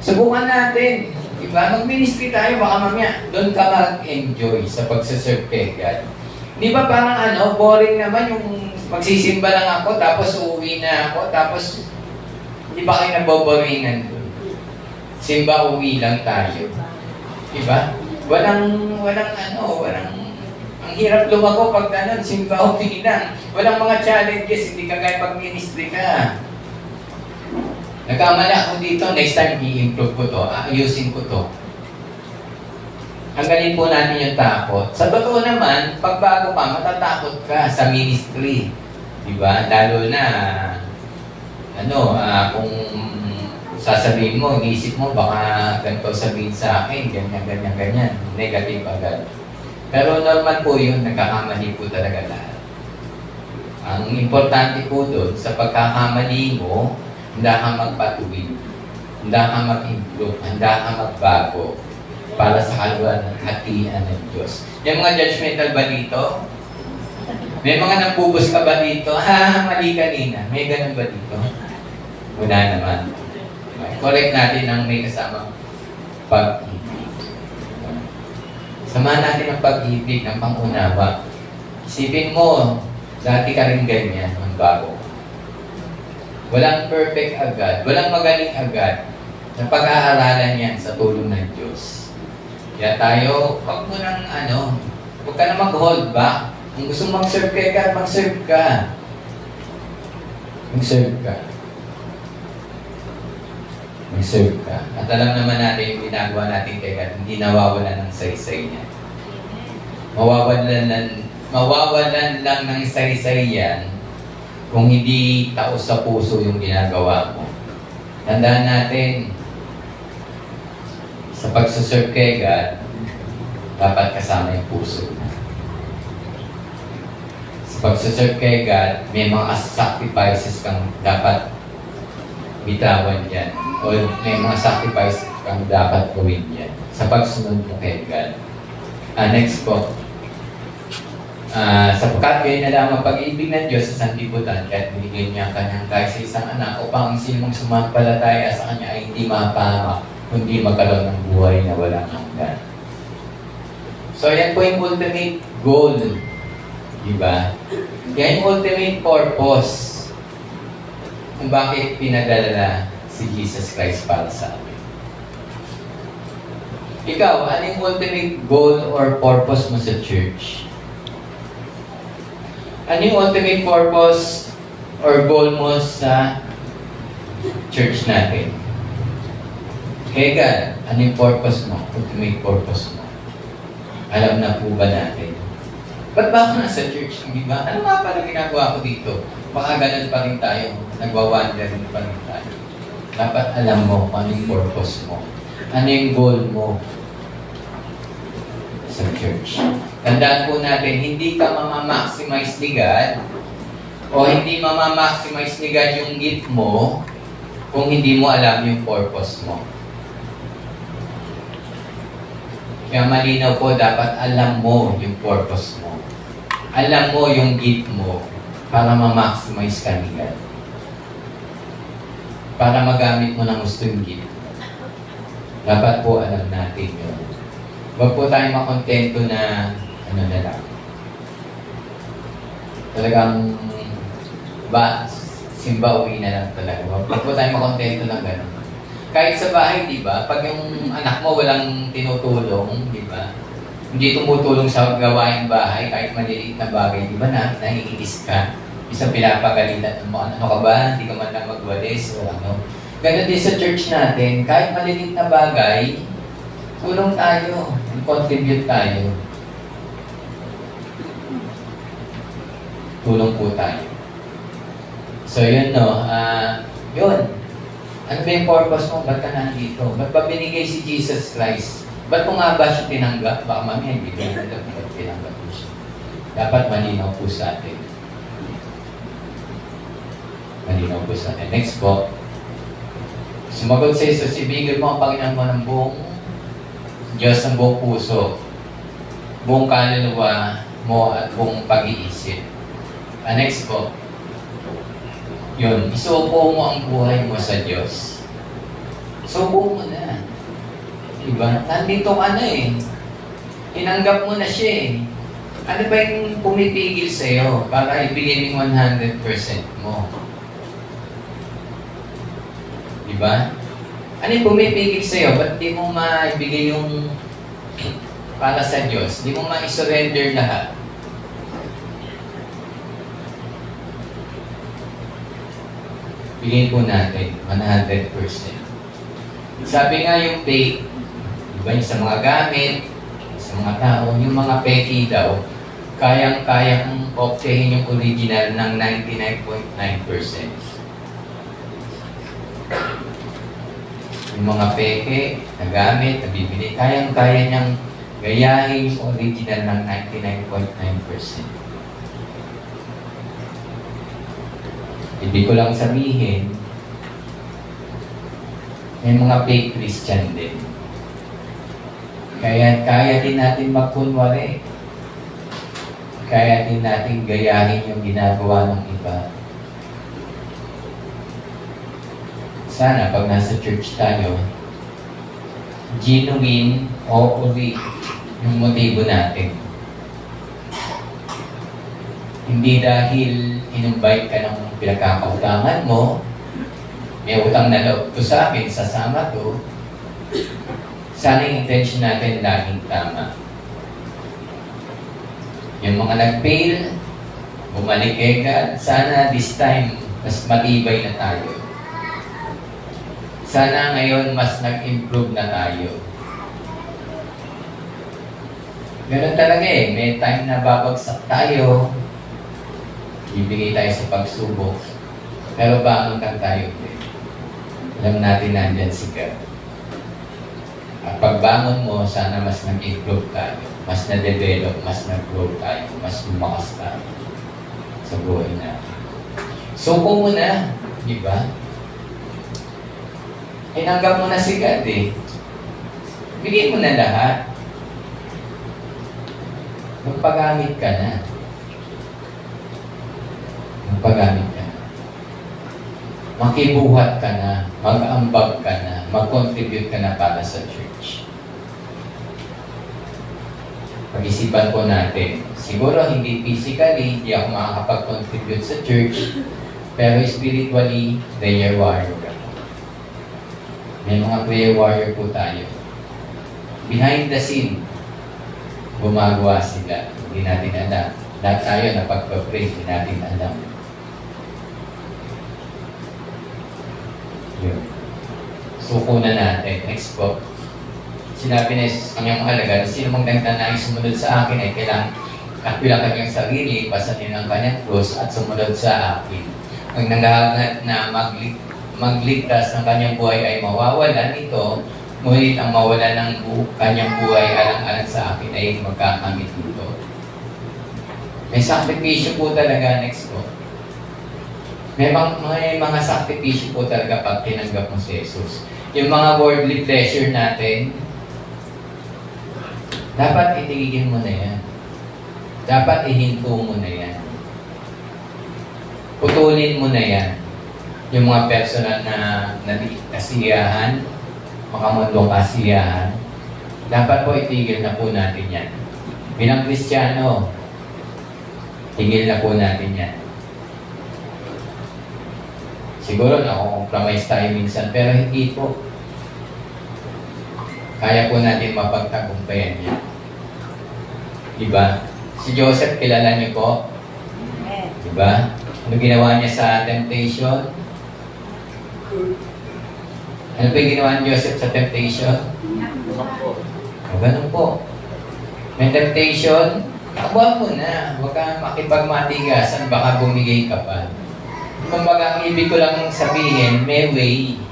Speaker 4: Subukan natin. Diba? Mag-ministry tayo, baka mamaya doon ka mag-enjoy sa pagsaserve kay God. Di ba parang boring naman yung magsisimba lang ako, tapos uuwi na ako, tapos di ba kayo naboboringan doon? Simba, uwi lang tayo. Diba? Walang, ang hirap lumago pag simba, uwi lang. Walang mga challenges, hindi ka gaya pag ministry ka. Nagkamali ako dito, next time i-improve ko to, ayusin ko to. Hangganin po natin yung takot. Sa totoo naman, pag bago ka, matatakot ka sa ministry. Diba? Lalo na, kung sasabihin mo, iisip mo, baka ganito sabihin sa akin, ganyan, negative agad. Pero normal po yun, nagkakamali po talaga lahat. Ang importante po doon, sa pagkakamali mo, handa kang magpatuloy, handa kang mag-improve, handa kang magbago para sa kalwalhatian ng Diyos. Yung mga judgmental ba dito? May mga nagpubos ka ba dito? Mali kanina. May ganun ba dito? Wala naman. Correct natin ang may kasamang pag-ibig. Samahan natin ang pag-ibig ng pangunawa. Isipin mo, dati ka rin ganyan, ang bago. Walang perfect agad, walang magaling agad. Sa pag-aaralan yan sa tulong ng Diyos. Kaya tayo, huwag mo nang huwag ka na mag-hold back. Kung gusto mong mag-serve kay God, mag-serve ka. Mag-serve ka. Mag-serve ka. At alam naman natin yung ginagawa natin kay God, hindi nawawala ng saysay niya. Mawawalan lang ng saysay yan kung hindi taos sa puso yung ginagawa mo. Tandaan natin, sa pagsuserve kay God, dapat kasama yung puso. Sa pagsuserve kay God, may mga sacrifices kang dapat bitawan yan. O may mga sacrifices kang dapat gawin yan sa pagsunod mo kay God. Next po. Sapagkat kayo na lamang pag-ibig ng Diyos sa sanlibutan, kaya't binigyan niya ang kanyang kahit sa isang anak upang ang sinong sumampalataya sa kanya ay hindi mapahamak, kundi magkaroon ng buhay na walang hanggan. So yan po yung ultimate goal. Diba? Yan yung ultimate purpose kung bakit pinadala si Jesus Christ para sa atin. Ikaw, ano yung ultimate goal or purpose mo sa church? Ano yung ultimate purpose or goal mo sa church natin? Kaya God, ano yung purpose mo? Ultimate purpose mo? Alam na po ba natin? Ba't ba ako nasa church? Hindi ba? Ano nga pala ginagawa ko dito? Baka ganun pa rin tayo. Nagwawander rin pa rin tayo. Dapat alam mo ano yung purpose mo. Ano yung goal mo sa church. Tandaan po natin, hindi ka mamamaximize ni God o hindi mamamaximize ni God yung gift mo kung hindi mo alam yung purpose mo. Kaya malinaw po, dapat alam mo yung purpose mo. Alam mo yung gift mo para ma-maximize ka ni God. Para magamit mo ng gusto yung gift. Dapat po alam natin yun. Huwag po tayong makontento na na lang. Talagang simba uwi na lang talaga. Huwag po tayong makontento ng gano'n. Kahit sa bahay, di ba? Pag yung anak mo walang tinutulong, di ba? Hindi tumutulong sa gawaing bahay, kahit maliliit na bagay, di ba na? Naiinis ka. Isang pinapagalitan mo, ano ka ba? Hindi ka man lang magwalis o ano. Ganun din sa church natin, kahit maliliit na bagay, tulong tayo, contribute tayo. Tulong po tayo. So yun no, yun. Ano ba yung purpose mo? Ba't ka nandito? Ba't ba binigay si Jesus Christ? Ba't mo nga ba siya tinanggap? Baka mamaya hindi ko alam ba't tinanggap po siya. Dapat malinaw po sa atin. Malinaw po sa atin. Next po. Sumagot sa Jesus, ibigay mo ang Panginoon mo ng buong Diyos ng buong puso, buong kaluluwa mo at buong pag-iisip. Next po. Yun, isuko mo ang buhay mo sa Diyos. Suko mo na. Diba? Nandito ka na eh. Tinanggap mo na siya eh. Ano ba yung pumipigil sa'yo para ibigay mo 100% mo? Diba? Ano yung pumipigil sa'yo? Ba't di mo maibigay yung para sa Diyos? Di mo ma-surrender lahat? Bigay po natin 100%. Sabi nga yung faith, diba yung sa mga gamit, sa mga tao, yung mga peki daw, kayang-kayang optehin yung original ng 99.9%. Yung mga peke, na gamit, na bibili, kayang-kaya niyang gayahin yung original ng 99.9%. Ibig ko lang sabihin, may mga fake Christian din. Kaya din natin magkunwari. Kaya din natin gayahin yung ginagawa ng iba. Sana pag nasa church tayo, genuine o uli yung motibo natin. Hindi dahil in-invite ka ng pinagkakautangan mo, may utang na loob ko sa akin, sasama to, sana yung intention natin laging tama. Yung mga nag-fail, bumalik kay God, sana this time, mas matibay na tayo. Sana ngayon, mas nag-improve na tayo. Ganun talaga eh, may time na babagsak tayo, ibigay tayo sa pagsubok. Pero bangon lang tayo. Alam natin nandyan si God. At pagbangon mo, sana mas nag-improve tayo. Mas na-develop, mas nag-grow tayo. Mas lumakas tayo sa buhay natin. Suko mo na. Di ba? Tinanggap mo na si God eh. Bigay mo na lahat. Magpagamit ka na. Magpagamit ka na. Makibuhat ka na, mag-ambag ka na, mag-contribute ka na para sa church. Pag-isipan po natin, siguro hindi physically, hindi ako makakapag-contribute sa church, pero spiritually, prayer warrior ka. May mga prayer warrior po tayo. Behind the scene, gumagawa sila. Hindi natin alam. Lahat tayo na pagpapray, hindi natin alam. Yun. Suko na natin. Next po. Sinabi na sa kanyang mahalaga, sino mang nagtanayang sumunod sa akin ay kailangan kapilang kanyang sarili, pasanin ang kanyang krus at sumunod sa akin. Ang nanghahangat na magligtas ng kanyang buhay ay mawawalan ito, ngunit ang mawala ng kanyang buhay alang-alang sa akin ay magkakamit ito. May sakripisyo po talaga. Next po. May mga sakripisyo po talaga pag tinanggap mo si Jesus. Yung mga worldly pleasure natin, dapat itigigin mo na yan. Dapat ihinto mo na yan. Putulin mo na yan. Yung mga personal na kasiyahan, mga mundong kasiyahan, dapat po itigil na po natin yan. Bilang Kristiyano, tigil na po natin yan. Siguro na-compromise tayo minsan, pero hindi po. Kaya po natin mapagtagumpayan yan. Diba? Si Joseph, kilala niyo po? Diba? Ano ginawa niya sa temptation? Ano ba yung ginawa ni Joseph sa temptation? Ganun po. May temptation, takbuhan mo na. Huwag kang makipagmatigasan, baka bumigay ka pa. Kumbaga, ang ibig ko lang sabihin, may way.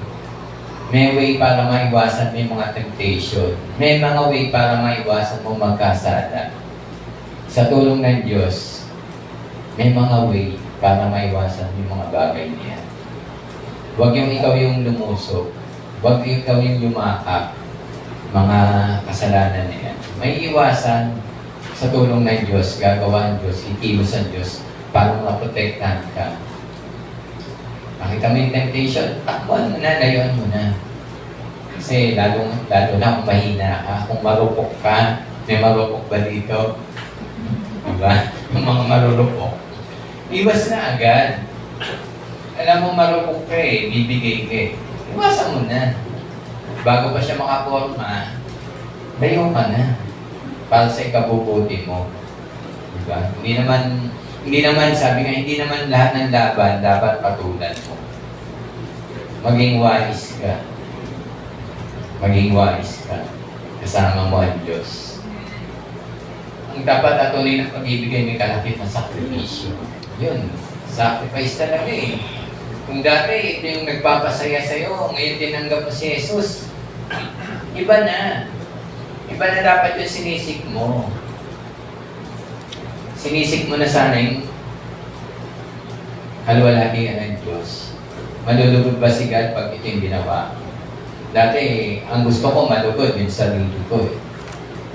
Speaker 4: May way para maiwasan may mga temptation. May mga way para maiwasan mo magkasala. Sa tulong ng Diyos, may mga way para maiwasan yung mga bagay niya. Huwag yung ikaw yung lumusok. Huwag ikaw yung lumakap. Mga kasalanan niya. May iwasan sa tulong ng Diyos, gagawa ng Diyos, ikilos ang Diyos para maprotektahan ka. Makita mo yung temptation, takbuhan mo na, layuan mo na. Kasi lalo na kung mahina ka, kung marupok ka, may marupok ba dito? Diba? Yung mga marupok. Iwas na agad. Alam mo marupok ka bibigay ka Iwasan mo na. Bago pa siya makaporma, layo ka na. Para sa ikabubuti mo. Diba? Hindi naman, sabi nga, hindi naman lahat ng laban dapat patulan mo. Maging wise ka. Maging wise ka. Kasama mo ang Diyos. Ang dapat atuloy ng pag-ibigay may kalapit na sakripisyo. Yun. Sacrifice talaga Kung dati, ito yung nagpapasaya sa'yo, ngayon tinanggap mo si Jesus. Iba na. Iba na dapat yung sinisik mo. Sinisik mo na sana yung kalwalhatian ng Diyos. Malulugod ba si God pag ito yung ginawa? Dati, ang gusto ko malugod yung sarili ko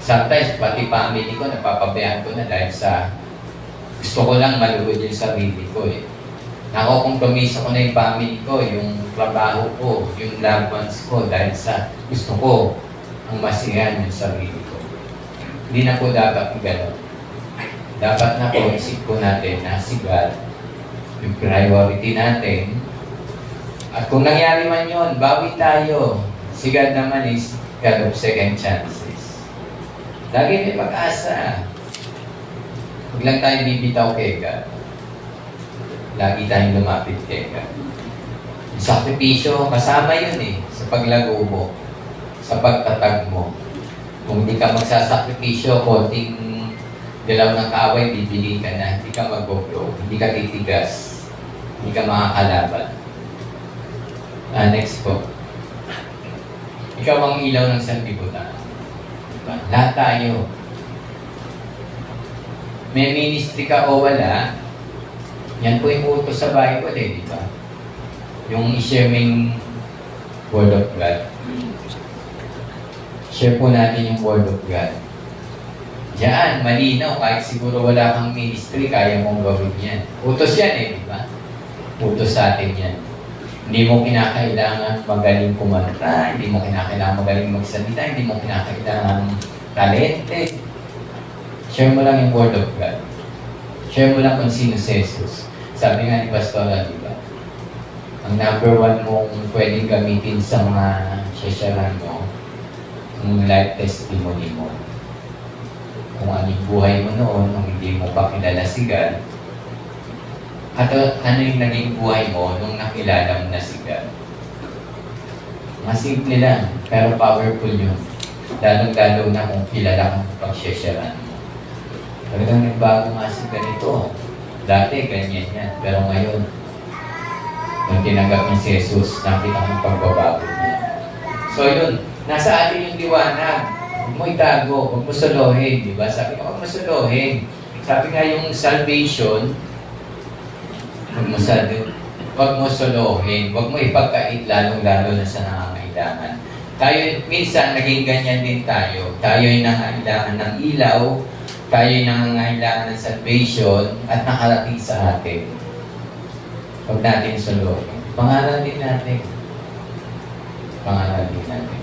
Speaker 4: Sometimes, pati family ko, napapabayaan ko na dahil sa gusto ko lang malugod yung sarili ko Ako, kung tumiso ko na yung family ko, yung trabaho ko, yung loved ones ko, dahil sa gusto ko ang masiyahan yung sarili ko. Hindi na po dapat gano'n. Dapat na po, isip ko natin na si God, yung priority natin. At kung nangyari man yun, bawi tayo. Si God naman is God of second chances. Lagi may pag-asa. Huwag lang tayo bibitaw kay God. Lagi tayong lumapit kay God. Sakripisyo, kasama yun sa paglago mo, sa pagtatag mo. Kung hindi ka magsasakripisyo, konting galaw ng kaaway, bibili ka na, hindi ka mag-grow, hindi ka titigas, hindi ka makakalaban. Next po. Ikaw ang ilaw ng sanlibutan. Lahat tayo. May ministry ka o wala, yan po yung utos sa Bible di ba? Yung i-share mo yung Word of God. Share po natin yung Word of God. Diyan, malinaw, kahit siguro wala kang ministry, kaya mong gawin yan. Utos yan di ba? Utos sa atin yan. Hindi mo kinakailangan magaling kumanta, hindi mo kinakailangan magaling magsalita, hindi mo kinakailangan talented. Share mo lang yung Word of God. Share mo lang kung sino si Jesus. Sabi nga ni Pastora, di ba? Ang number one mong pwedeng gamitin sa mga sesyaran mo, yung life testimony mo. Kung anong buhay mo noon, nung hindi mo pa kilala si God, at ano yung naging buhay mo nung nakilala mo na si God. Mga simple lang, pero powerful yun. Lalong-lalo na kung kilala kang pagsesyaran mo. Talagang nagbago nga si ganito. Dati, ganyan yan. Pero ngayon, nung tinanggap niya si Jesus, nakita kong pagbabago niya. So yun, nasa atin yung liwanag. Huwag mo itago, huwag mo suluhin. Diba? Sabi ko, huwag mo suluhin. Sabi nga yung salvation, huwag mo suluhin. Huwag mo ipagkait lalong-lalo na sa nangangailangan. Tayo, minsan, naging ganyan din tayo. Tayo ay nangangailangan ng ilaw, tayo ay nangangailangan ng salvation at nakarating sa atin. Huwag natin suluhin. Pangaral din natin. Pangaral din natin.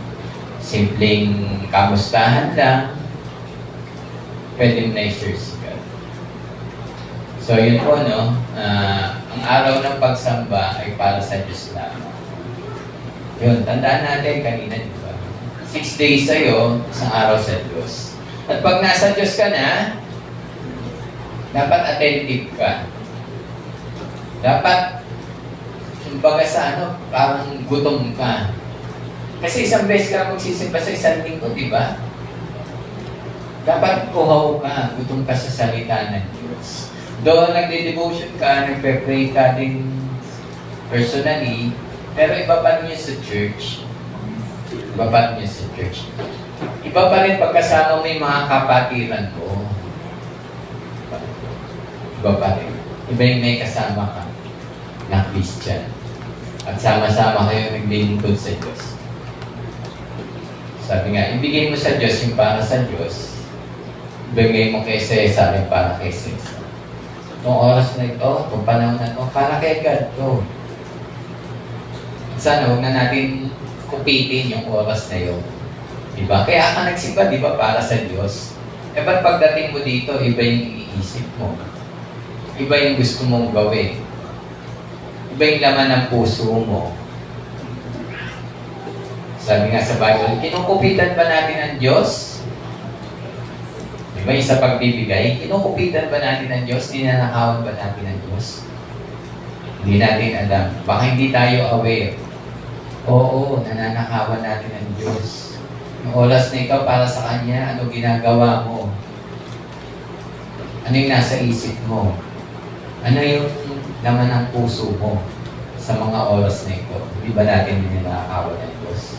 Speaker 4: Simpleng kamustahan lang. Pwede na i-share si God. So yun po, no? Ang araw ng pagsamba ay para sa Diyos lamang. Yun, tandaan natin kanina, di ba? 6 days sa'yo, isang araw sa Diyos. At pag nasa Diyos ka na, dapat attentive ka. Dapat, kumbaga sa parang gutom ka. Kasi isang beses ka magsisimba sa isang linggo, di ba? Dapat uhaw ka, gutom ka sa salita ng Diyos. Doon nagde-devotion ka, nagpe-pray ka din personally, pero iba pa rin yun sa church. Iba pa rin yun sa church. Iba pa rin pagkasama mo yung mga kapatiran mo. Iba pa rin. Iba yung may kasama ka na Christian. At sama-sama kayo naglilingkod sa Diyos. Sabi nga, ibigay mo sa Diyos yung para sa Diyos. Ibigay mo kay Cesar yung para kay Cesar. Itong oras na ito, itong panahon na ito, para kay God to. Sana huwag na natin kupitin yung oras na yun. Diba? Kaya ka nagsimba, diba, para sa Diyos. E ba't pagdating mo dito, iba yung iisip mo. Iba yung gusto mong gawin. Iba yung laman ng puso mo. Sabi nga sa Bible, kinukupitan ba natin ang Diyos? Diba yung sa pagbibigay? Kinukupitan ba natin ang Diyos? Ninanakawan ba natin ang Diyos? Hindi natin alam. Baka hindi tayo aware. Oo, nananakawan natin ang Diyos. Yung oras na ito para sa Kanya, ano ginagawa mo? Ano yung nasa isip mo? Ano yung laman ng puso mo sa mga oras na ito? Hindi ba natin ninanakawan ang Diyos?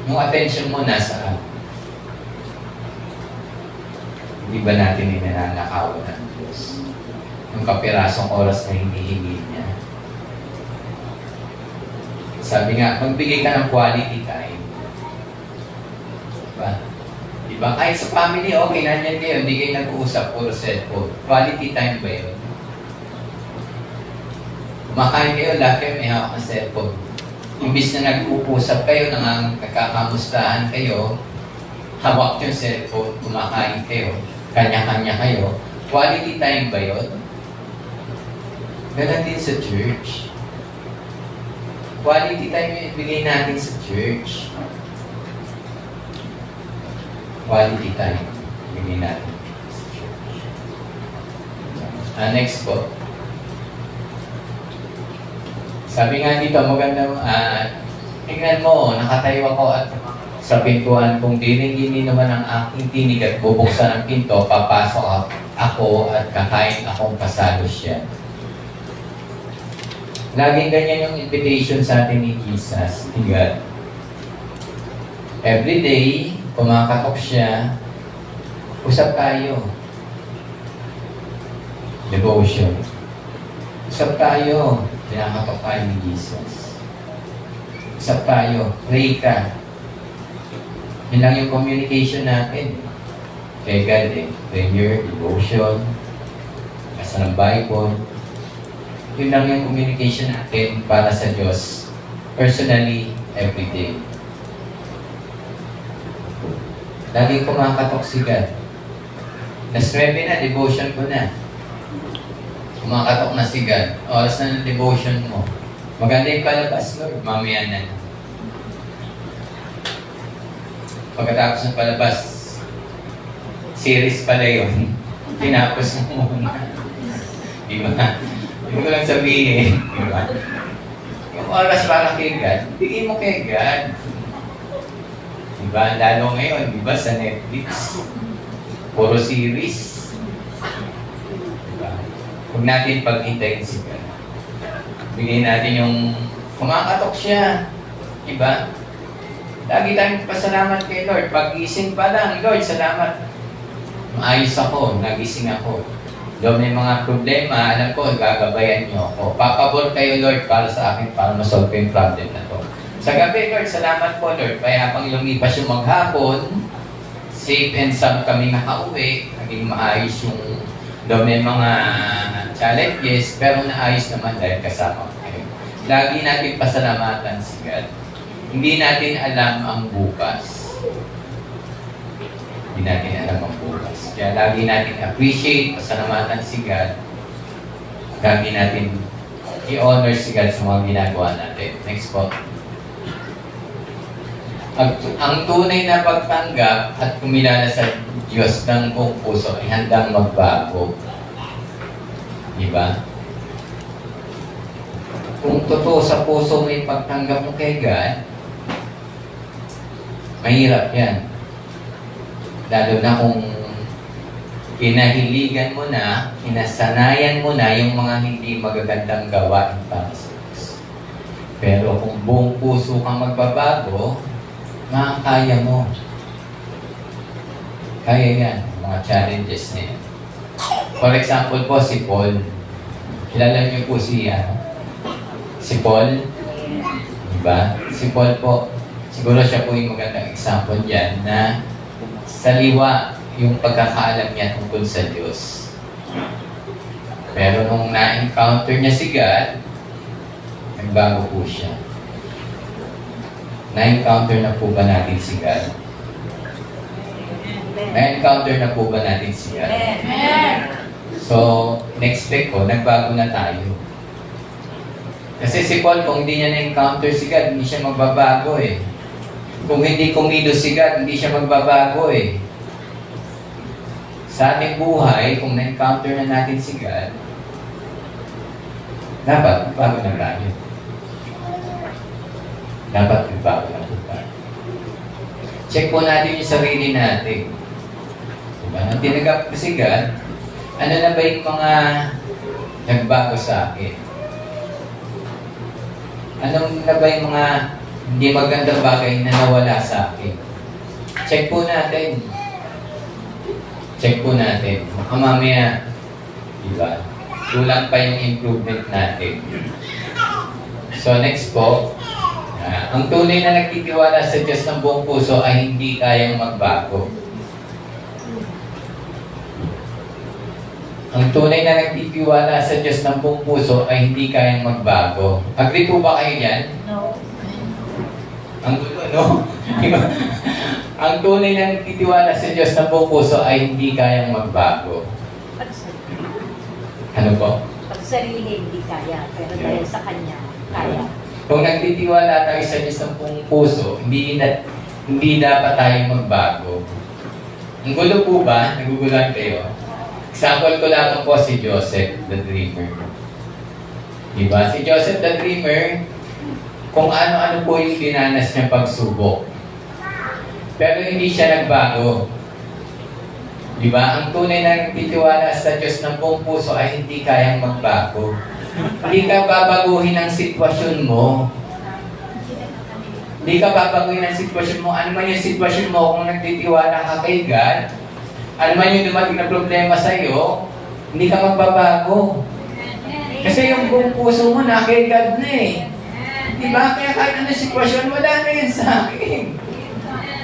Speaker 4: Yung attention mo nasaan? Hindi ba natin ninanakawan ang Diyos? Yung kapirasong oras na hinihingi niya. Sabi nga, magbigay ka ng quality time. Diba? Diba? Kahit sa family, okay, nandiyan kayo, hindi kayo nag-uusap, puro cellphone. Quality time ba yun? Kumakain kayo, lahat kayo may hawak ng cellphone. Imbis na nag-uusap kayo, nagkakamustahan kayo, hawak yung cellphone, kumakain kayo, kanya-kanya kayo. Quality time ba yun? Ganon din sa church. Quality time yung ibigay natin sa church. Quality time ibigay natin sa church. Next po. Sabi nga dito, magandang, tingnan mo, nakatayo ako at sa pintuan, kung dinig-dinig naman ang aking tinig at bubuksan ang pinto, papasok ako at kakain akong pasalo siya. Laging ganyan yung invitation sa atin ni Jesus, ni God. Every day, kumakatok siya, usap tayo. Devotion. Usap tayo. Pinakatok tayo ni Jesus. Usap tayo. Pray ka. Yun lang yung communication natin. Kay God prayer, devotion, basa ng Bible. Yun lang yung communication natin para sa Diyos. Personally, every day. Lagi kumakatok si God. Nas-9 na, devotion ko na. Kumakatok na si God. Oras na ng devotion mo. Maganda yung palabas, Lord. Mamaya na. Pagkatapos ng palabas, series pala yun. Tinapos mo muna. Diba? Hindi ko lang sabihin. Diba? Yung oras para kay God, bigay mo kay God. Diba? Lalo ngayon, diba? Sa Netflix. Puro series. Diba? Huwag natin paghintayin si God. Bigay natin yung kumakatok siya. Diba? Lagi tayong pasalamat kay Lord. Pag-gising pa lang, Lord, salamat. Maayos ako, nagising ako. Doon may mga problema, alam ko, gagabayan niyo ako. Papabor kayo, Lord, para sa akin, para masolve yung problem na to. Sa gabi, Lord, salamat po, Lord. Kaya pang lumipas yung maghapon, safe and sound kami nakauwi, naging maayos yung doon may mga challenges, pero naayos naman dahil kasama kayo. Lagi natin pasalamatan si God. Hindi natin alam ang bukas. Hindi natin alam ang bukas. Kaya lagi natin appreciate, pasalamatan si God. Lagi natin i-honor si God sa mga ginagawa natin. Next po. Ang tunay na pagtanggap at kumilala sa Diyos ng buong puso ay handang magbago. Diba? kung totoo sa puso mo yung pagtanggap mo kay God, mahirap yan. Lalo na kung kinahiligan mo na, kinasanayan mo na yung mga hindi magagandang gawain para sa Diyos. Pero kung buong puso kang magbabago, makakaya mo. Kaya yan, mga challenges na yan. For example po, si Paul. Kilala niyo po si Paul? Diba? Si Paul po, siguro siya po yung magandang example dyan na saliwa yung pagkakaalam niya tungkol sa Diyos. Pero nung na-encounter niya si God, nagbago po siya. Na-encounter na po ba natin si God? Na-encounter na po ba natin si God? So, next-expect ko, nagbago na tayo. Kasi si Paul, kung hindi niya na-encounter si God, hindi siya magbabago eh. Kung hindi kumilos si God, hindi siya magbabago eh. Sa ating buhay, kung na-encounter na natin si God, dapat bago na tayo. Dapat bago na tayo. Check po natin yung sarili natin. Diba? Nang tinagap ko si God, ano na ba yung mga nagbago sa akin? Anong na ba yung mga hindi magandang bagay na nawala sa akin? Check po natin. Check po natin. Baka mamaya, diba? Kulang pa yung improvement natin. So next po, ang tunay na nagtitiwala sa Diyos ng buong puso ay hindi kayang magbago. Ang tunay na nagtitiwala sa Diyos ng buong puso ay hindi kayang magbago. Agree po ba kayo yan?
Speaker 3: No.
Speaker 4: Ang ano? Ang tunay na nagtitiwala sa Diyos ng buong puso ay hindi kayang magbago. Ano po?
Speaker 3: Pag sarili, hindi kaya. Pero dahil sa Kanya, kaya.
Speaker 4: Kung nagtitiwala tayo sa Diyos ng buong puso, hindi dapat tayo magbago. Ang gulo po ba? Naguguluhan kayo? Example ko lang po si Joseph the Dreamer. Diba? Si Joseph the Dreamer, kung ano-ano po yung dinanas niya pagsubok. Pero hindi siya nagbago. Diba? Ang tunay na nagtitiwala sa Diyos ng buong puso ay hindi kayang magbago. Hindi ka babaguhin ang sitwasyon mo. Hindi ka babaguhin ang sitwasyon mo. Ano man yung sitwasyon mo kung nagtitiwala ka kay God, ano man yung dumating na problema sa iyo, hindi ka magbabago. Kasi yung buong puso mo na kay God na eh. Diba? Kaya kahit ano sitwasyon, wala na yan sa akin.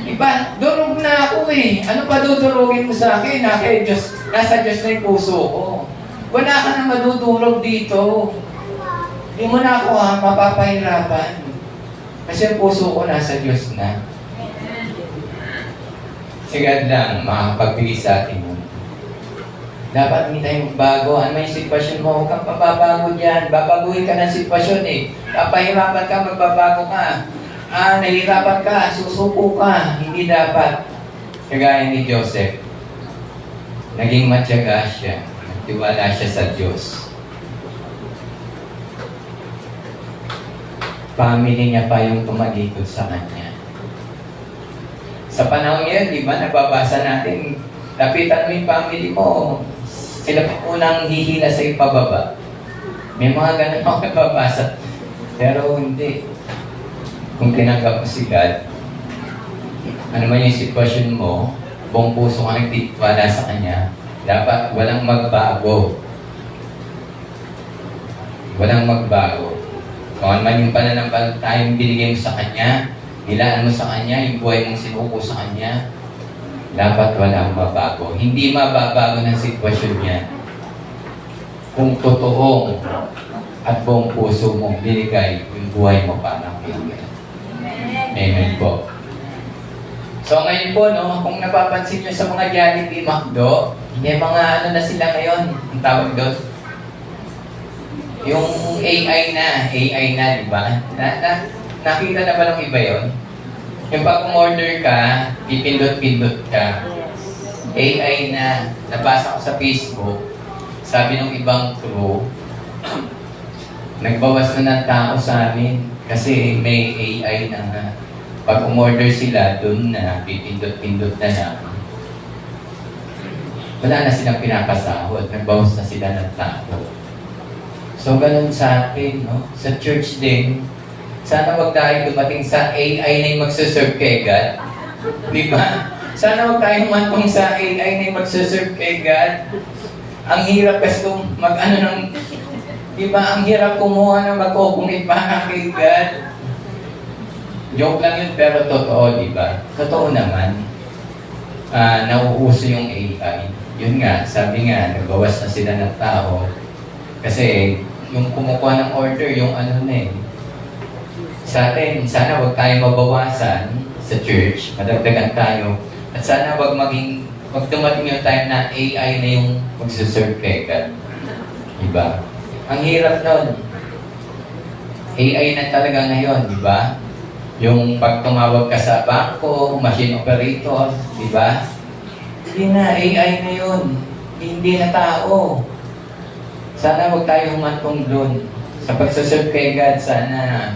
Speaker 4: Diba? Durog na ako eh. Ano pa dudurugin mo sa akin? Nasa Diyos na yung puso ko. Wala ka na madudurog dito. Hindi mo na ako mapapahirapan. Kasi ang puso ko nasa Diyos na. Si God lang makapagbigay sa atin mo. Dapat hindi tayo magbago. Ano may sitwasyon mo? Huwag kang pababago dyan. Babaguhin ka ng sitwasyon eh. Papahirapan ka, magbabago ka. Nahihirapan ka, susuko ka. Hindi dapat. Kagaya ni Joseph. Naging matyaga siya. Nagtiwala siya sa Diyos. Family niya pa yung tumalikod sa kanya. Sa panahon yan, di ba, nababasa natin, lapitan mo yung family mo, sila pa unang hihila sa ipababa. May mga ganun ako nababasa. Pero hindi. Kung tinanggap mo si God, ano man yung sitwasyon mo, buong puso ka nagtitiwala sa Kanya, dapat walang magbago. Walang magbago. Kung ano man yung pananampalatayang binigay mo sa Kanya, nilaan mo sa Kanya, yung buhay mong sinuko sa Kanya, dapat walang mabago. Hindi mababago ng sitwasyon niya kung totoo at buong puso mong binigay yung buhay mo para kay God. Amen po. So ngayon po, no, kung napapansin nyo sa mga Jollibee, McDo, may mga ano na sila ngayon, ang tawag doon. Yung AI na, di ba? Nakita na ba ng iba yon? Yung pag umorder ka, pipindot-pindot ka. AI na, nabasa ko sa Facebook, sabi ng ibang crew, nagbawas na ng tao sa amin kasi may AI na nga. Pag umorder sila, dun na, pipindot-pindot na lang. Wala na silang pinapasahod, nagbawas na sila ng tao. So, ganun sa atin, no? Sa church din, sana wag tayo dumating sa AI na yung magsaserve kay God. Di ba? Sana wag tayo mantong sa AI na yung magsaserve kay God. Ang hirap kasi kung mag-ano ng... Di ba? Ang hirap kumuha ng mag-okumit pa kay God. Joke lang yun, pero totoo, di ba? Totoo naman. Nauuso yung AI. Yun nga, sabi nga, nagbawas na sila ng tao. Kasi yung kumukuha ng order, yung ano na eh. Sa atin, sana wag tayo mabawasan sa church, madagdagan tayo. At sana wag dumating yung time na AI na yung magsuserve kay God. Diba? Ang hirap nun. AI na talaga ngayon, di ba? Yung pag tumawag ka sa bangko, machine operator, di ba? Hindi na, AI na yun. Hindi na tao. Sana wag tayo humantong doon. Sa pagsuserve kay God, sana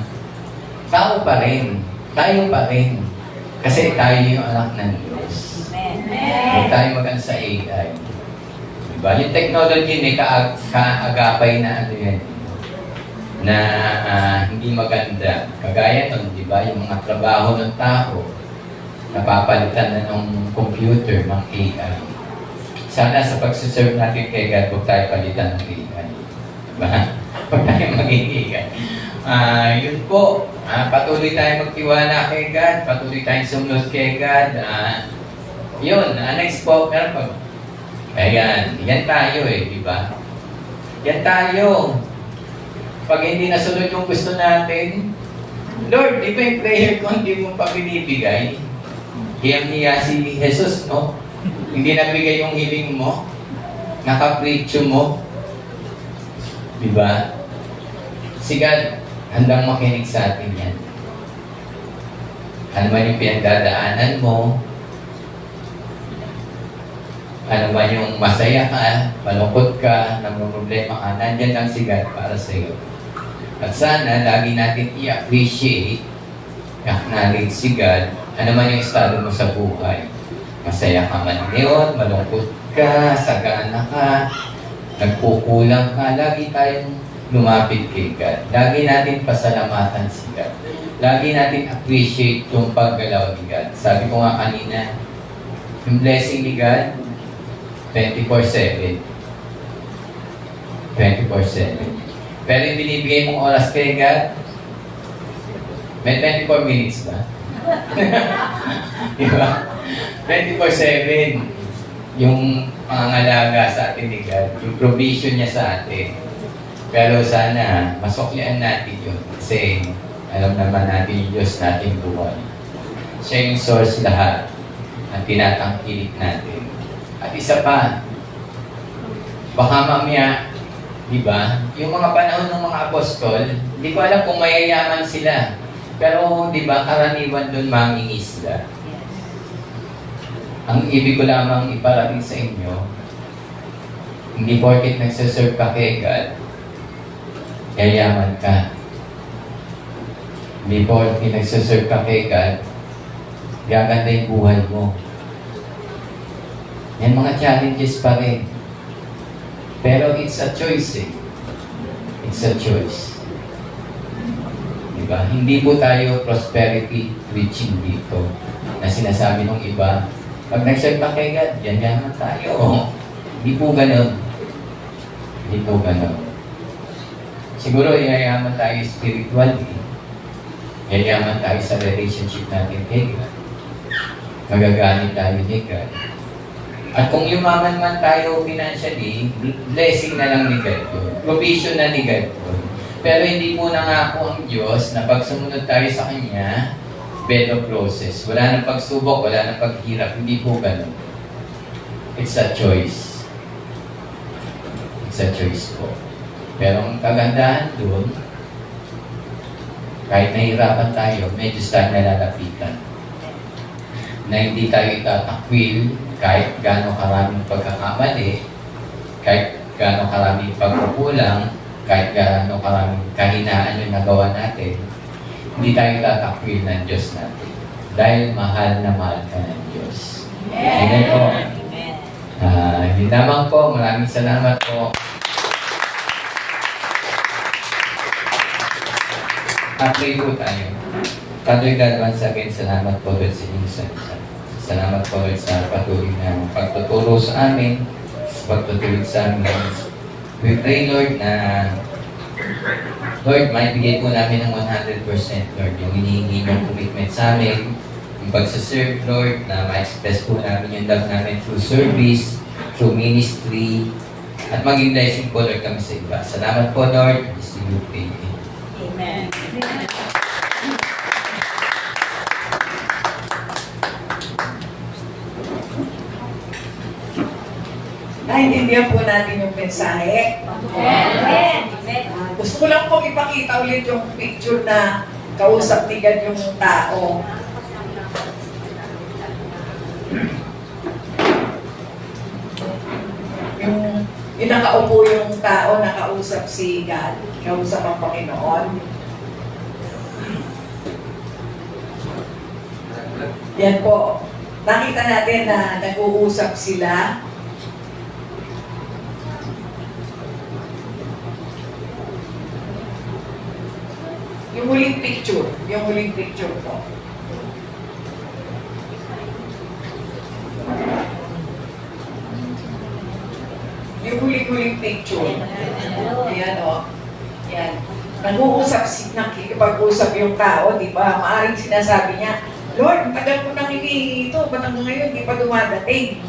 Speaker 4: tao pa rin. Tayo pa rin. Kasi tayo yung anak ng Diyos. Huwag tayo magano sa AI. Diba? Yung technology may kaagapay na ano yan. Na hindi maganda. Kagaya nun, di ba? Yung mga trabaho ng tao, napapalitan na ng computer, ng AI. Sana sa pagsiserve natin kay God, huwag tayo palitan ng AI. Diba? Huwag tayo maging AI. Yun po, patuloy tayo magtiwala kay God, patuloy tayong sumunod kay God. Yun, next po, meron pa. Ayan, yan tayo eh, di ba? Yan tayo. Pag hindi nasunod yung gusto natin, Lord, di ba yung prayer ko hindi mo pa binibigay? Hiyang-hiya si Jesus, no? Hindi nabigay yung hiling mo, nakapreach mo. Di ba? Si God, handang makinig sa atin yan. Ano man yung pinagdadaanan mo, ano man yung masaya ka, malungkot ka, problema ka, nandyan lang si God para sa iyo. At sana, lagi natin i-appreciate, acknowledge si God, ano man yung estado mo sa buhay. Masaya ka man ngayon, malungkot ka, sagana ka, nagkukulang ka, lagi tayong lumapit kay God. Lagi natin pasalamatan si God. Lagi natin appreciate yung paggalaw ni God. Sabi ko nga kanina, yung blessing ni God, 24/7. 24/7. Pero yung binibigay mong oras kay God, may 24 minutes ba? Diba? 24/7. Yung pangangalaga sa atin ni God, yung provision niya sa atin. Pero sana, masuklian natin yun. Kasi alam naman natin yung Diyos natin buhay. Siya yung source lahat ang tinatangkilik natin. At isa pa, baka mamaya, di ba, yung mga panahon ng mga apostol, hindi ko alam kung mayayaman sila. Pero, di ba, karaniwan doon mangingisda. Ang ibig ko lamang iparating sa inyo, hindi porket nagsaserve ka kay God, yayaman ka. Hindi porket nagsaserve ka kay God, gaganda yung buhay mo. Yan mga challenges pa rin. Pero it's a choice eh. It's a choice. Diba? Hindi po tayo prosperity preaching dito na sinasabi ng iba, pag nag-serve ka kay God, yan yaman tayo. Hindi po ganun. Hindi po ganun. Siguro, yayaman tayo spiritually. Yayaman tayo sa relationship natin kay God. Magagamit tayo ni God. At kung yumaman man tayo financially, blessing na lang ni God yun. Provision na ni God yun. Pero hindi po nangako ang Diyos na pag sumunod tayo sa Kanya, better process. Wala nang pagsubok, wala nang paghirap. Hindi po ganun. It's a choice. It's a choice po. Pero ang kagandahan doon, kahit nahihirapan tayo, medyo tayo nalalapitan. Na hindi tayo itatakwil kahit gano'ng karaming pagkakamali, kahit gano'ng karaming pagkukulang, kahit gaano karaming kahinaan yung nagawa natin, hindi tayo tatakwil ng Diyos natin. Dahil mahal na mahal ka ng Diyos. Amen po. Hindi lamang po, maraming salamat po. Pray po tayo. Father God, once again, salamat po Lord sa inyong salita. Salamat po Lord sa patuloy na pagtuturo sa amin, pagtutulog sa amin. We pray Lord na Lord, maibigay po namin ng 100% Lord, yung hinihingi ng commitment sa amin, yung pagsaserve Lord, na ma-express po namin yung love namin through service, through ministry, at maging blessing po Lord kami sa iba. Salamat po Lord, is you pray.
Speaker 1: Amen.
Speaker 2: Naintindihan po natin yung mensahe.
Speaker 3: Amen.
Speaker 2: Gusto ko lang pong ipakita ulit yung picture na kausap ni God yung tao. Yung nakaupo yung tao, nakausap si God, kausap ang Panginoon. Yan po. Nakita natin na nag-uusap sila. Yung huling picture po. Yung huling picture. Ayan o. Yan. Nag-uusap, nakikipag-usap yung tao, di ba? Maaring sinasabi niya, Lord, tagal ko nang hinihingi ito, ba't hanggang ngayon di pa dumadating?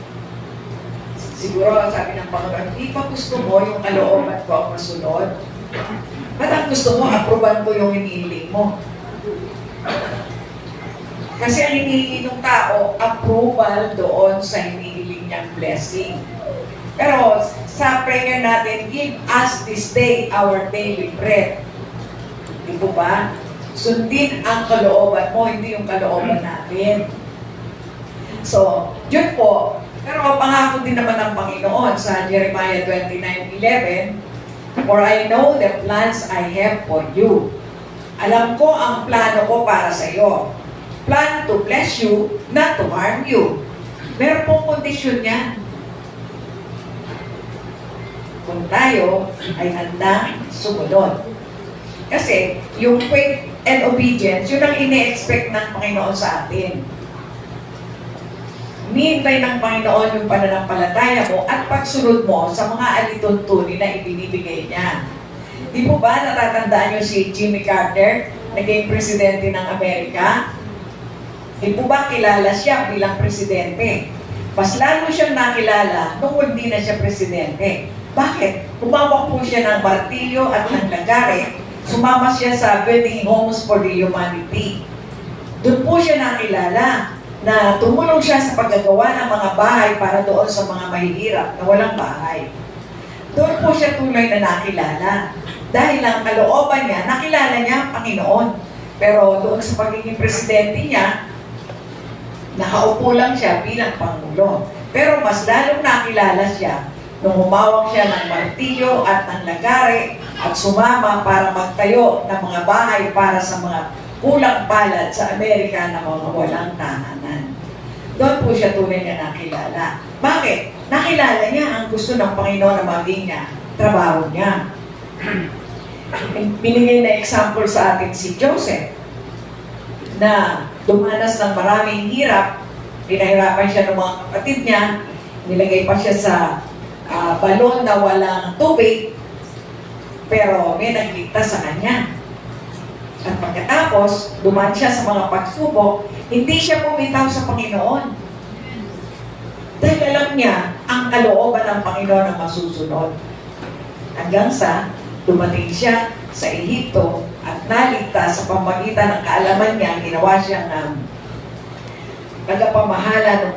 Speaker 2: Siguro, sabi ng Panginoon, di pa gusto mo yung kalooban ko ang masunod? Ba't ang gusto mo, aproban ko yung hinihiling mo? Kasi ang hinihingi ng tao, approval doon sa hinihiling niyang blessing. Pero sa prayer natin, give us this day our daily bread. Di po ba? Sundin ang kalooban mo, hindi yung kalooban natin. So, yun po. Pero pangako din naman ng Panginoon sa Jeremiah 29:11, for I know the plans I have for you. Alam ko ang plano ko para sa iyo. Plan to bless you, not to harm you. Meron pong kondisyon niya. Kung tayo ay handa sumunod. Kasi yung faith and obedience, yun ang ine-expect ng Panginoon sa atin. Hinihintay ng Panginoon yung pananampalataya mo at pagsunod mo sa mga alituntunin na ibinibigay niya. Di po ba natatandaan niyo si Jimmy Carter, naging presidente ng Amerika? Di po ba kilala siya bilang presidente? Mas lalo siyang nakilala nung hindi na siya presidente. Bakit? Humawak po siya ng martilyo at ng lagare. Sumama siya sa Building Homes for the Humanity. Doon po siya nakilala na tumulong siya sa paggagawa ng mga bahay para doon sa mga mahihirap na walang bahay. Doon po siya tunay na nakilala. Dahil ang kalooban niya, nakilala niya ang Panginoon. Pero doon sa pagiging presidente niya, nakaupo lang siya bilang Pangulo. Pero mas lalong nakilala siya nung humawak siya ng martilyo at ng lagare at sumama para magtayo ng mga bahay para sa mga kulang palad sa Amerika na mga walang tahanan. Doon po siya tunay na nakilala. Bakit? Nakilala niya ang gusto ng Panginoon na maging niya, trabaho niya. Binigay na example sa atin si Joseph na dumanas ng maraming hirap, pinahirapan siya ng mga kapatid niya, nilagay pa siya sa balon na walang tubig, pero may nagligtas sa kanya. At pagkatapos, dumaan siya sa mga pagsubok, hindi siya pumitaw sa Panginoon. Dahil alam niya ang kalooban ng Panginoon ang masusunod. Hanggang sa dumating siya sa Ehipto at naligtas sa pamagitan ng kaalaman niya, ginawa siyang tagapamahala ng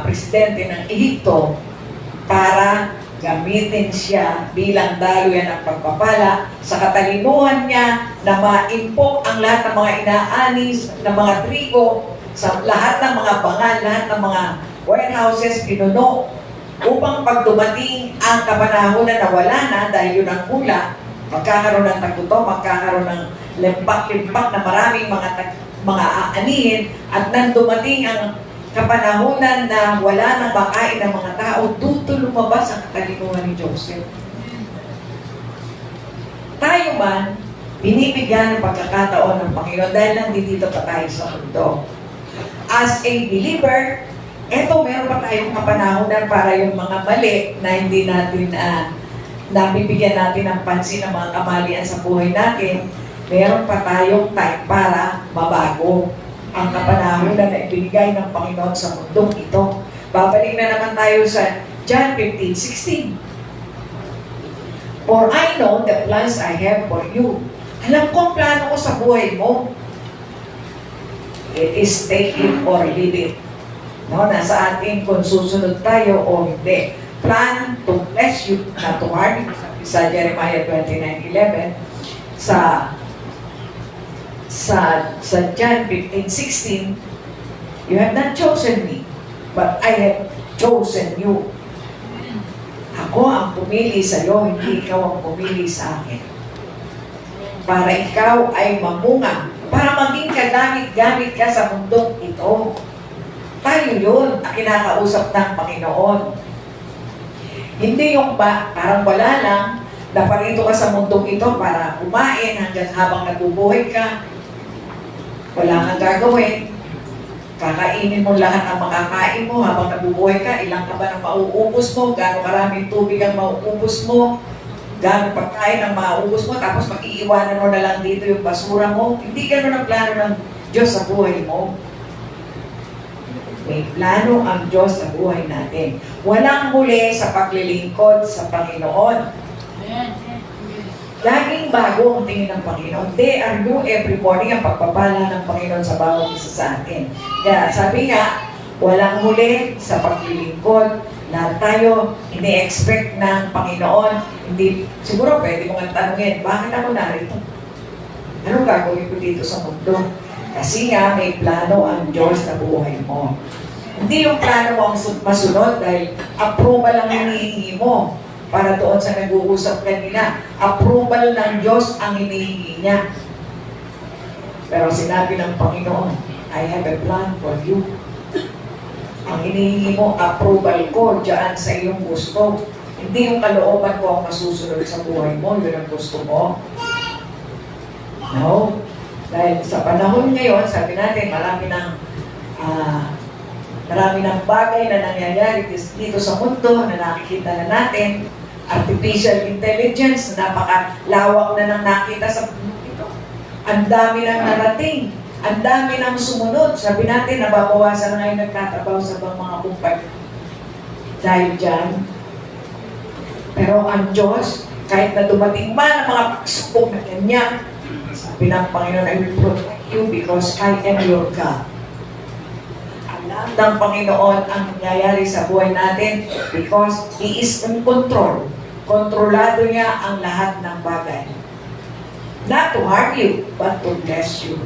Speaker 2: presidente ng Ehipto para gamitin siya bilang daluyan ng pagpapala sa katalinuhan niya na maimpok ang lahat ng mga inaanis, ng mga trigo, sa lahat ng mga bangal, lahat ng mga warehouses pinuno upang pag dumating ang kapanahonan na wala na dahil yun ang hula, Magkakaroon ng tagputo, magkakaroon ng limpak-limpak na maraming mga aanihin at nang dumating ang kapanahunan na wala nang makain ng mga tao, dito lumabas ang katalinuhan ni Joseph. Tayo man, binibigyan ng pagkakataon ng Panginoon dahil nandito pa tayo sa mundo. As a believer, eto meron pa tayong kapanahunan para yung mga mali na hindi natin nabibigyan natin ng pansin ng mga kamalian sa buhay natin, meron pa tayong time para mabago ang kapanahunan na ibinigay ng Panginoon sa mundong ito. Babalik na naman tayo sa John 15:16. For I know the plans I have for you. Alam ko ang plano ko sa buhay mo. It is take it or leave it. No, nasa atin kung susunod tayo o hindi. Plan to bless you, not to harm you. Sa Jeremiah 29:11, sa John 15:16, you have not chosen me, but I have chosen you. Ako ang pumili sa iyo, hindi ikaw ang pumili sa akin. Para ikaw ay mamunga, para maging kagamit-gamit ka sa mundong ito. Tayo yun ang kinakausap ng Panginoon. Hindi yung parang wala lang, naparito ka sa mundong ito para kumain hanggang habang nabubuhay ka. Wala kang gagawin. Kakainin mo lahat ng makakain mo habang nabubuhay ka. Ilang ka ba ng mauubos mo? Gano'ng karaming tubig ang mauubos mo? Gano'ng pagkain ang mauubos mo? Tapos mag-iiwanan mo na lang dito yung basura mo? Hindi gano'n ang plano ng Diyos sa buhay mo. May plano ang Diyos sa buhay natin. Walang huli sa paglilingkod sa Panginoon. Laging bago ang tingin ng Panginoon. They are new every morning ang pagpapala ng Panginoon sa bawat isa sa atin. Kaya sabi nga, walang huli sa paglilingkod. Lahat tayo ini-expect ng Panginoon. Hindi, siguro pwede mo nga tanungin, bakit ako narito? Anong gagawin ko dito sa mundo? Kasi nga may plano ang Diyos sa buhay mo. Hindi yung plano mo ang masunod dahil approval lang hinihingi mo. Para doon sa nag-uusap kanina, approval ng Diyos ang hinihingi niya. Pero sinabi ng Panginoon, I have a plan for you. Ang hinihingi mo, approval ko dyan sa iyong gusto. Hindi yung kalooban ko ang masusunod sa buhay mo, yun ang gusto mo. No. Dahil sa panahon ngayon, sabi natin, marami ng bagay na nangyayari dito sa mundo na nakikita na natin. Artificial intelligence, napakalawak na nang nakita sa mundo ito. Ang dami nang narating, ang dami nang sumunod. Sabi natin, nababawasan na ngayon nagtatabaw sa mga kumpanya. Dahil dyan. Pero ang Diyos, kahit na dumating man ang mga pagsubok na kanya, sabi ng Panginoon, I will protect you because I am your God. Alam ng Panginoon ang nangyayari sa buhay natin because He is in control. Kontrolado niya ang lahat ng bagay. Not to harm you, but to bless you.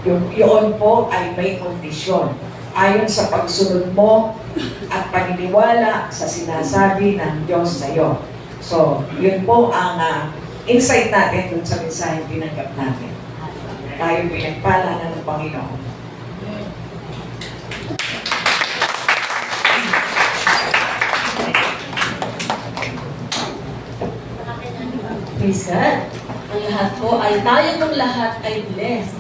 Speaker 2: Yun po ay may kondisyon. Ayon sa pagsunod mo at paniniwala sa sinasabi ng Diyos sa iyo. So, yun po ang insight natin dun sa mensaheng tinanggap natin. Tayo pinagpala na ng Panginoon.
Speaker 1: Praise God. Ang lahat po ay, tayo ng lahat ay blessed.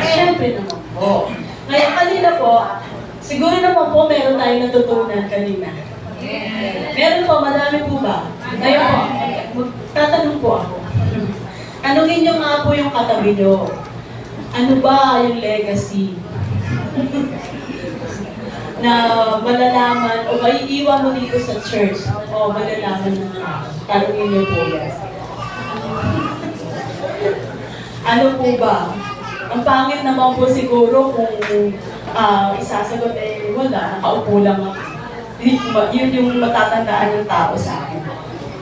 Speaker 1: Siyempre naman po. Ngayon kanina po, siguro naman po meron tayong natutunan kanina. Meron po, madami po ba? Ngayon po, tatanong po ako. Tanungin nyo nga po yung katabi nyo. Ano ba yung legacy? Na malalaman o may iwan mo dito sa church o malalaman na tanungin nyo po yan. Ano po ba? Ang pangit naman po siguro kung isasagot wala, nakaupo lang ako. Yun yung matatandaan ng tao sa akin.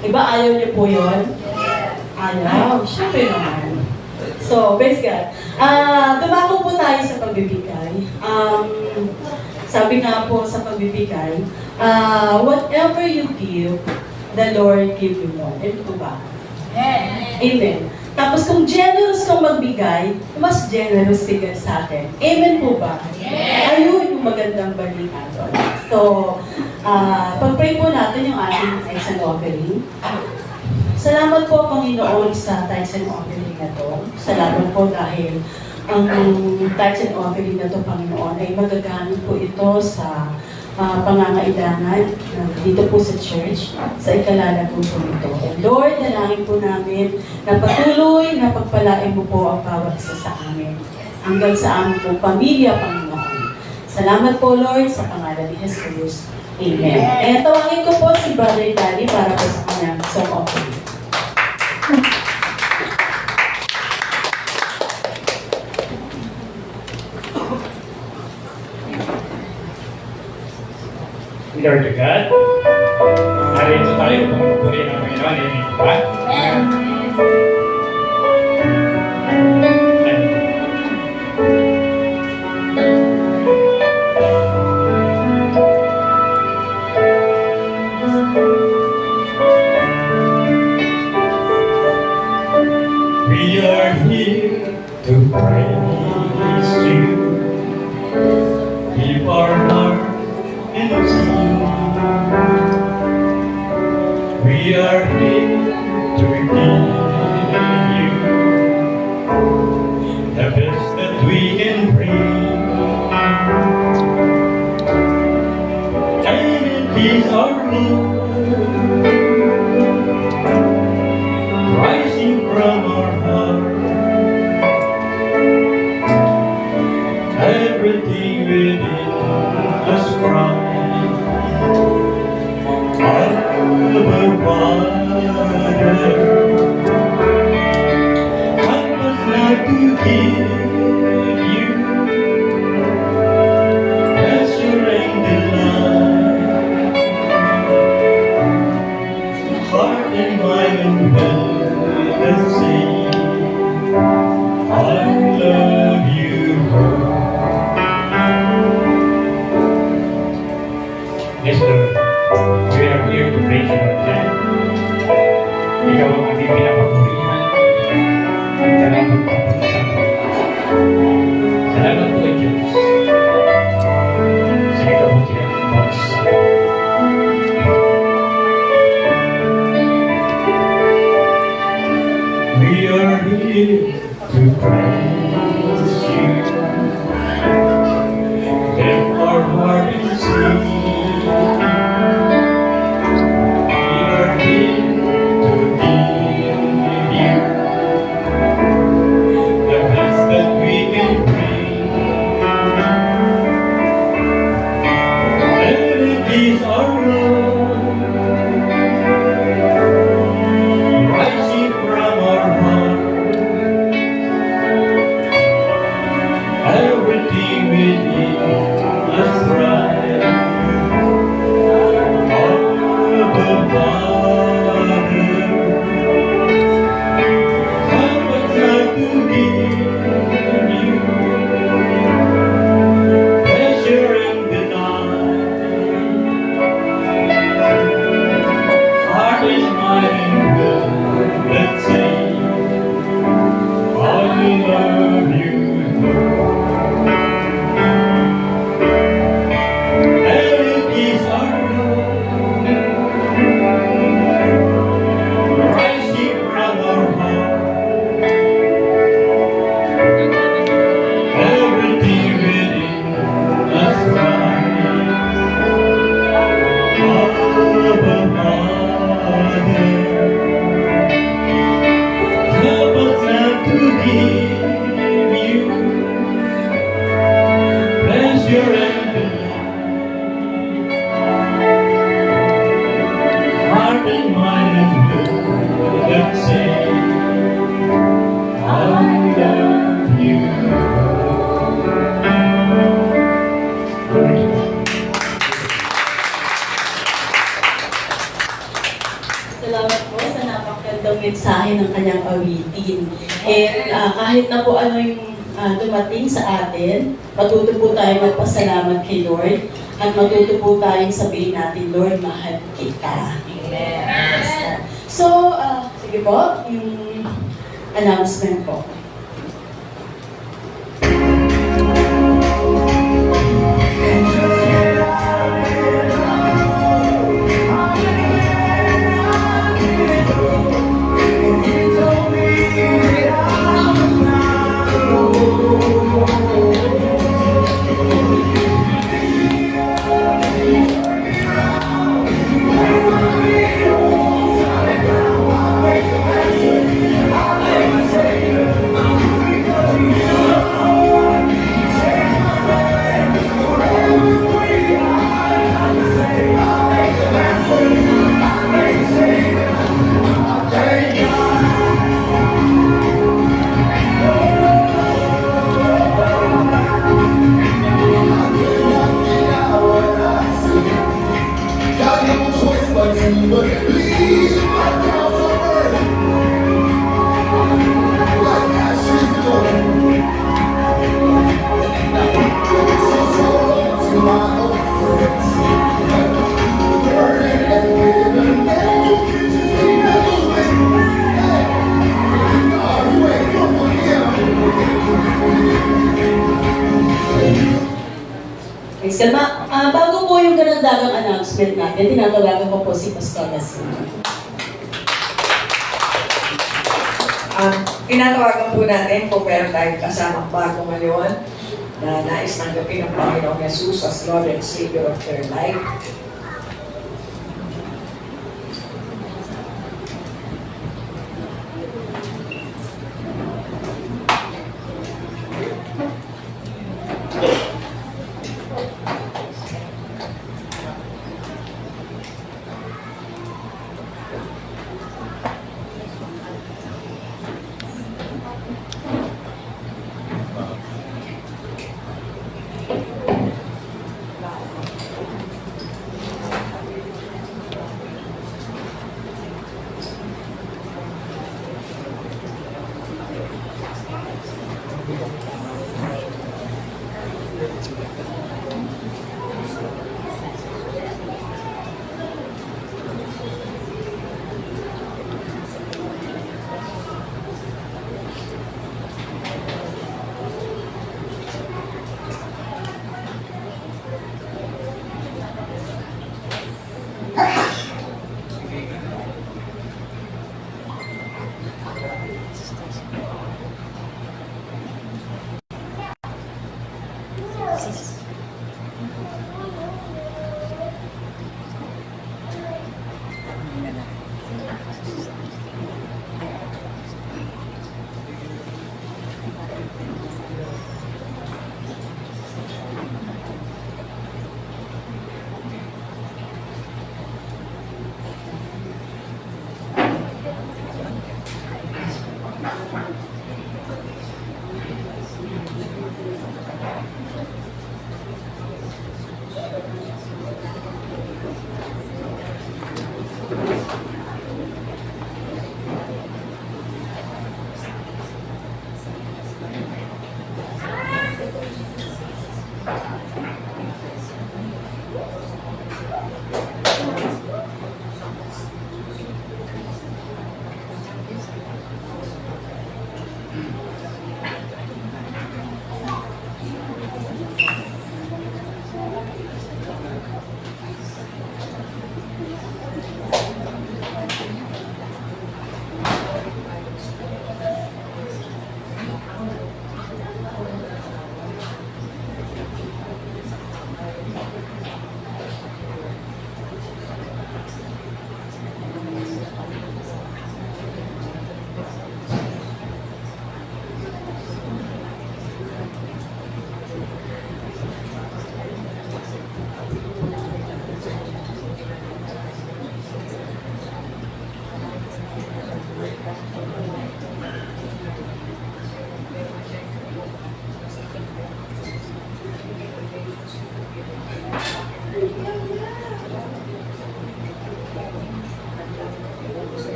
Speaker 1: Diba ayaw niyo po yun? Ayaw. Siyempre naman. So, praise God. Dumako po tayo sa pagbibigay. Sabi nga po sa pagbibigay, whatever you give, the Lord give you more. Ito po ba? Amen. Tapos kung generous kang magbigay, mas generous din ka sa atin. Amen po ba? Ayun yung magandang balita doon. So, pag-pray po natin yung ating tithes and offering. Salamat po, Panginoon, sa tithes and offering na to. Salamat po dahil ang tithes and offering na to, Panginoon, ay magagamit po ito sa pangangailangan dito po sa church, sa ikalalago po nito. And Lord, dalangin po namin na patuloy na pagpalain mo po ang bawat isa sa amin. Hanggang sa aming po pamilya, Panginoon. Salamat po, Lord, sa pangalan ni Jesus. Amen. Eh, tawagin ko po si Brother Danny para po sa kanyang song offering.
Speaker 5: Glory to God. Narito tayo upang pupurihin ang Panginoon. Amen po ba? We are here to praise you. Keep our heart in tune. We are here to give you the best that we can bring. And it is our love rising from our heart. Everything within us cries, Abba Father. Help us not to give you pleasure and delight, heart and mind and will and say, I love you, Lord. Yes, Lord. We are here to praise you, Lord God. Ikaw ang aming pinapagpurihan. Salamat po. Salamat po, Diyos. Sa ikabutihan ng bawat isa. We are here to praise you. Let our heart is sing. We are here to give you the best that we can bring. And it is our love rising from our heart. Everything within us cries, Abba Father. Help us not to give you pleasure and delight, heart is mine and will that say, I love you, Lord. And it is our love rising from our heart. Everything within us cries, Abba Father. Help us not to give you pleasure and delight, heart and mind and will that say, I love you.
Speaker 1: Salamat po sa napakagandang mensahe ng kanyang awitin. And kahit na po ano yung dumating sa atin, matuto po tayo magpasalamat kay Lord at matuto po tayong sabihin natin, Lord, mahal kita. Amen. So, Sige po, yung announcement po.
Speaker 6: Got no choice but to believe I got some word. Like Ashley's doing. So long to my old friends. Burning and living, and you can just keep it moving. Hey, no, you ain't going
Speaker 1: Okay, Selma, bago po yung karagdagang announcement natin, tinatawagan ko po si Pastor Lassie.
Speaker 2: Tinatawagan po natin kung meron tayong kasamang bago ngayon na nais tanggapin ng Panginoong Jesus as Lord and Savior of their life.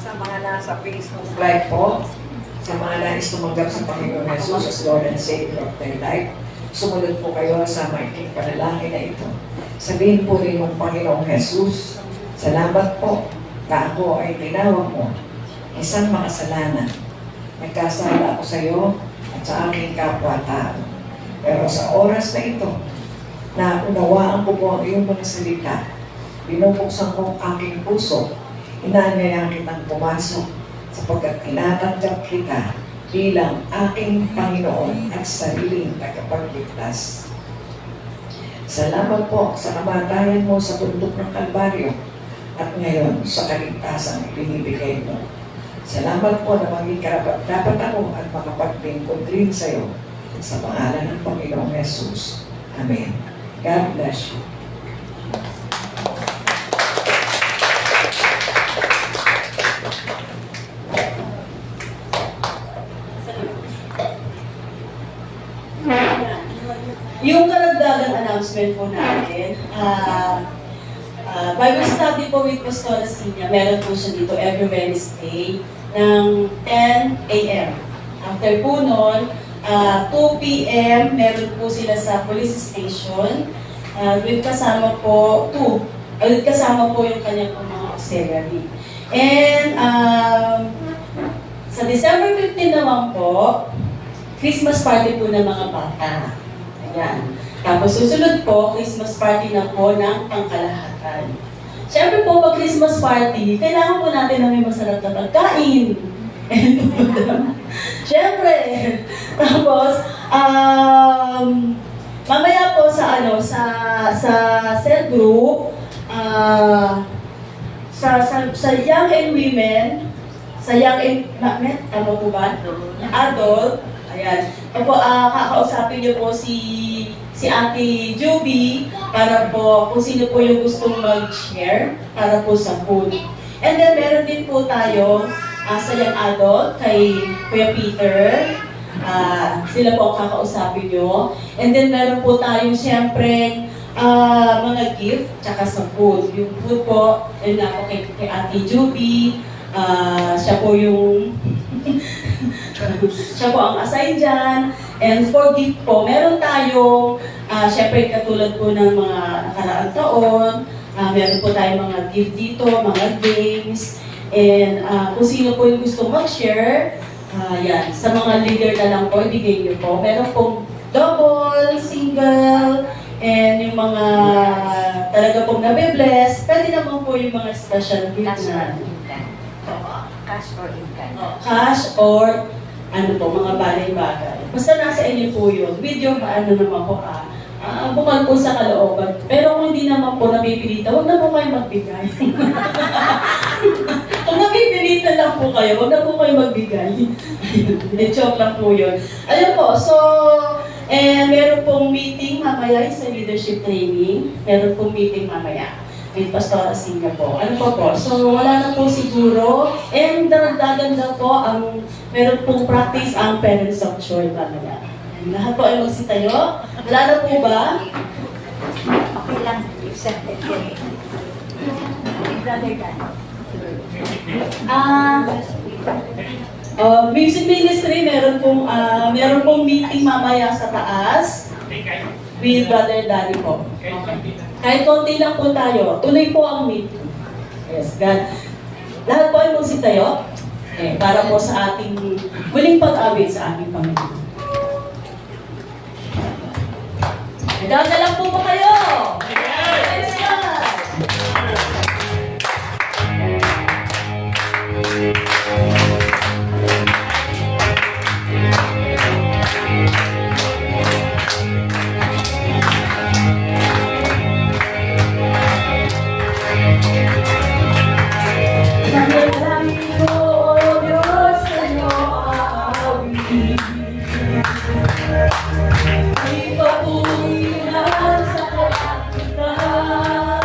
Speaker 2: Sa mga nasa Facebook Live po, sa mga nais tumanggap sa Panginoon Jesus as Lord and Savior of their life, sumunod po kayo sa maikling panalangin na ito. Sabihin po rin ng Panginoong Jesus, salamat po na ako ay tinawag mo, isang makasalanan. Nagkasala ako sa iyo at sa aking kapwa-tao. Pero sa oras na ito, na unawaan ko po ang iyong mga salita, binubuksan ko ang aking puso, inaanyayahan kitang pumasok sapagkat tinatanggap kita bilang aking Panginoon at sariling tagapagligtas. Salamat po sa kamatayan mo sa bundok ng Kalbaryo at ngayon sa kaligtasan na binibigay mo. Salamat po na maging karapat-dapat ako at makapaglingkod rin sa iyo sa pangalan ng Panginoong Jesus. Amen. God bless you.
Speaker 1: Yung karagdagang announcement po natin, Bible study po with Pastora Sinya, meron po siya dito every Wednesday ng 10 a.m. After po nun, 2 p.m. meron po sila sa police station with kasama po, kasama po yung kanyang mga auxiliary. And sa December 15 naman po, Christmas party po ng mga bata. Ayan. Tapos susunod po, Christmas party na po ng pangkalahatan. Siyempre po, pag Christmas party, kailangan po natin na may masarap na pagkain. Siyempre. Tapos, mamaya po sa cell group, sa young and women, sa young and men, tama po ba? Adult, ayan. Opo, kakausapin niyo po si Ate Juby para po kung sino po yung gustong mag-share para po sa food. And then meron din po tayo sa young adult kay Kuya Peter. Sila po ang kakausapin nyo. And then meron po tayong siyempre mga gift tsaka sa food. Yung food po, yun nga po kay Ate Juby. Siya po yung siya po ang assign dyan. And for gift po, meron tayong, syempre katulad po ng mga nakaraang taon, meron po tayong mga gift dito, mga games. And kung sino po yung gusto mag-share, yan, sa mga leader na lang po, ibigay niyo po. Meron pong double, single, and yung mga talaga pong nabibless, pwede naman po yung mga special gift na
Speaker 3: Cash or in-kind.
Speaker 1: Cash or ano po, mga bagay-bagay. Basta nasa inyo po yun. With your ano naman po, bukal po sa kalooban. Pero kung hindi naman po napipilita, huwag na po kayo magbigay. Kung napipilita lang po kayo, huwag na po kayo magbigay. Joke lang po yun. Ayun po, so, meron pong meeting mamaya sa leadership training. Meron pong meeting mamaya with Pastora Sinya po. Ano po? So, wala na po siguro. And daragdagan na po, meron pong practice ang Parents of Joy mamaya. Lahat po ay magsitayo. Wala na po ba?
Speaker 3: Okay lang. Accepted yan. Brother Dan.
Speaker 1: Music ministry, meron pong meeting mamaya sa taas with Brother Danny po. Okay. Kahit konti lang po tayo, tuloy po ang meeting. Yes, God. Lahat po ay magsitayo para po sa ating muling pag-awit sa ating Panginoon. Nagdadala po ba kayo? Praise God! Nagdadala ko, O Diyos, sa'yo aawit. Ay papuwihan sa kalangitan.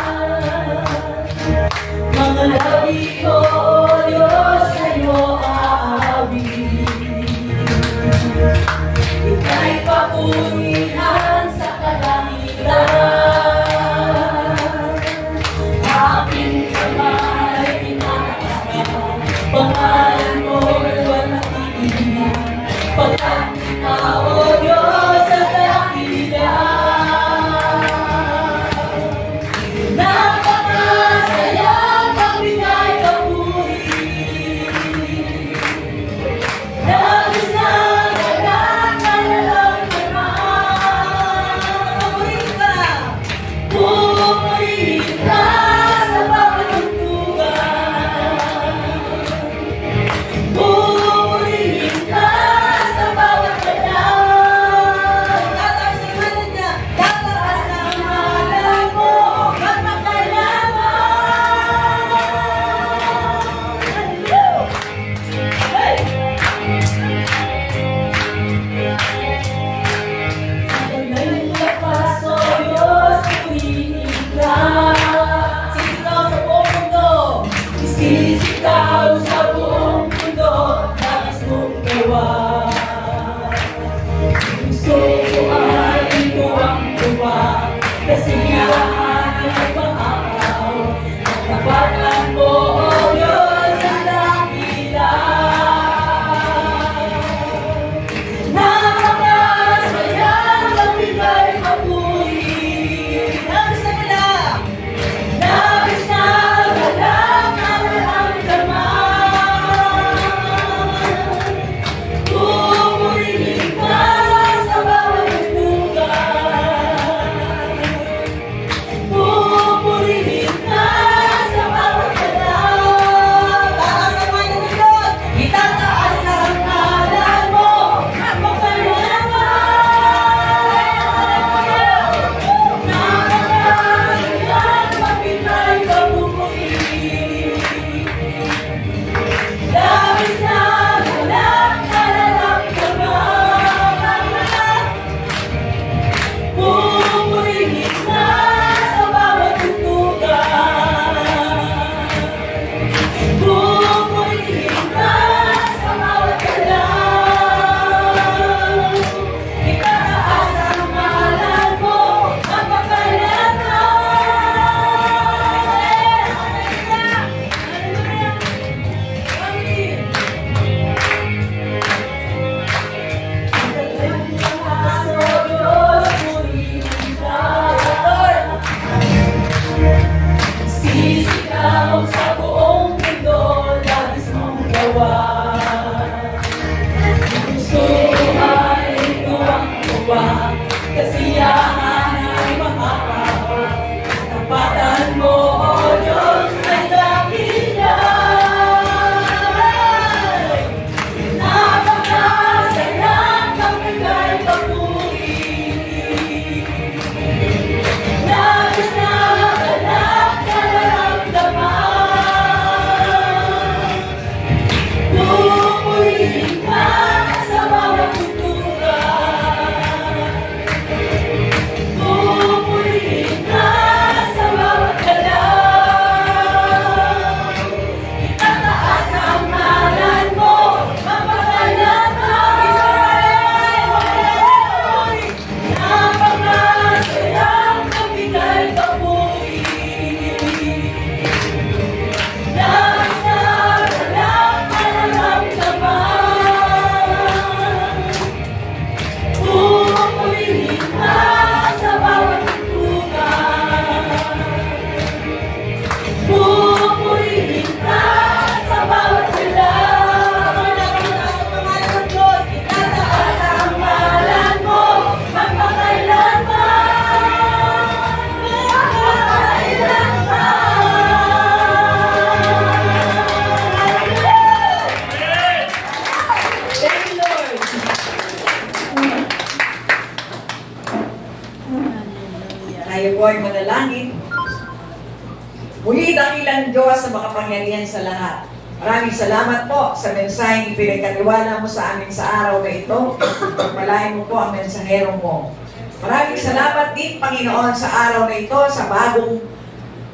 Speaker 2: Muli dakilang Diyos sa makapangyarihan sa lahat. Maraming salamat po sa mensaheng ipinagkatiwala mo sa amin sa araw na ito. Pagpalain mo po ang mensahero mo. Maraming salamat din, Panginoon, sa araw na ito, sa bagong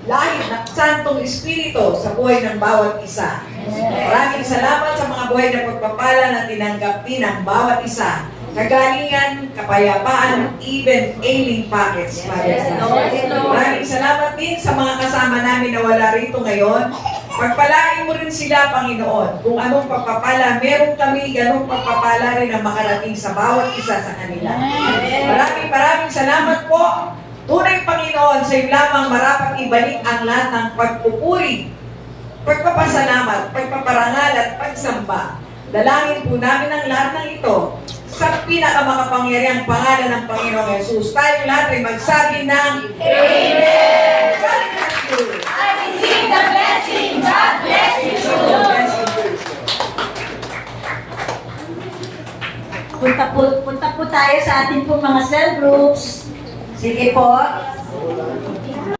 Speaker 2: lahid ng Santong Espiritu sa buhay ng bawat isa. Maraming salamat sa mga buhay na pagpapala na tinanggap din ng bawat isa. Kagalingan, kapayapaan, even ailing pockets. Maraming salamat din sa mga kasama namin na wala rito ngayon. Pagpalain mo rin sila, Panginoon. Kung anong pagpapala, meron kami ganong pagpapala rin ang makarating sa bawat isa sa kanila. Maraming salamat po. Tunay, Panginoon, sa iyo lamang marapat ibalik ang lahat ng pagpupuri, pagpapasalamat, pagpaparangal at pagsamba. Dalangin po namin ang lahat ng ito sa pinakamakapangyarihang pangalan ng Panginoong Yesus. Tayo lahat ay magsabi ng Amen! God bless you!
Speaker 3: I receive the blessing. God bless you. Punta po tayo sa ating pong mga cell groups. Sige po.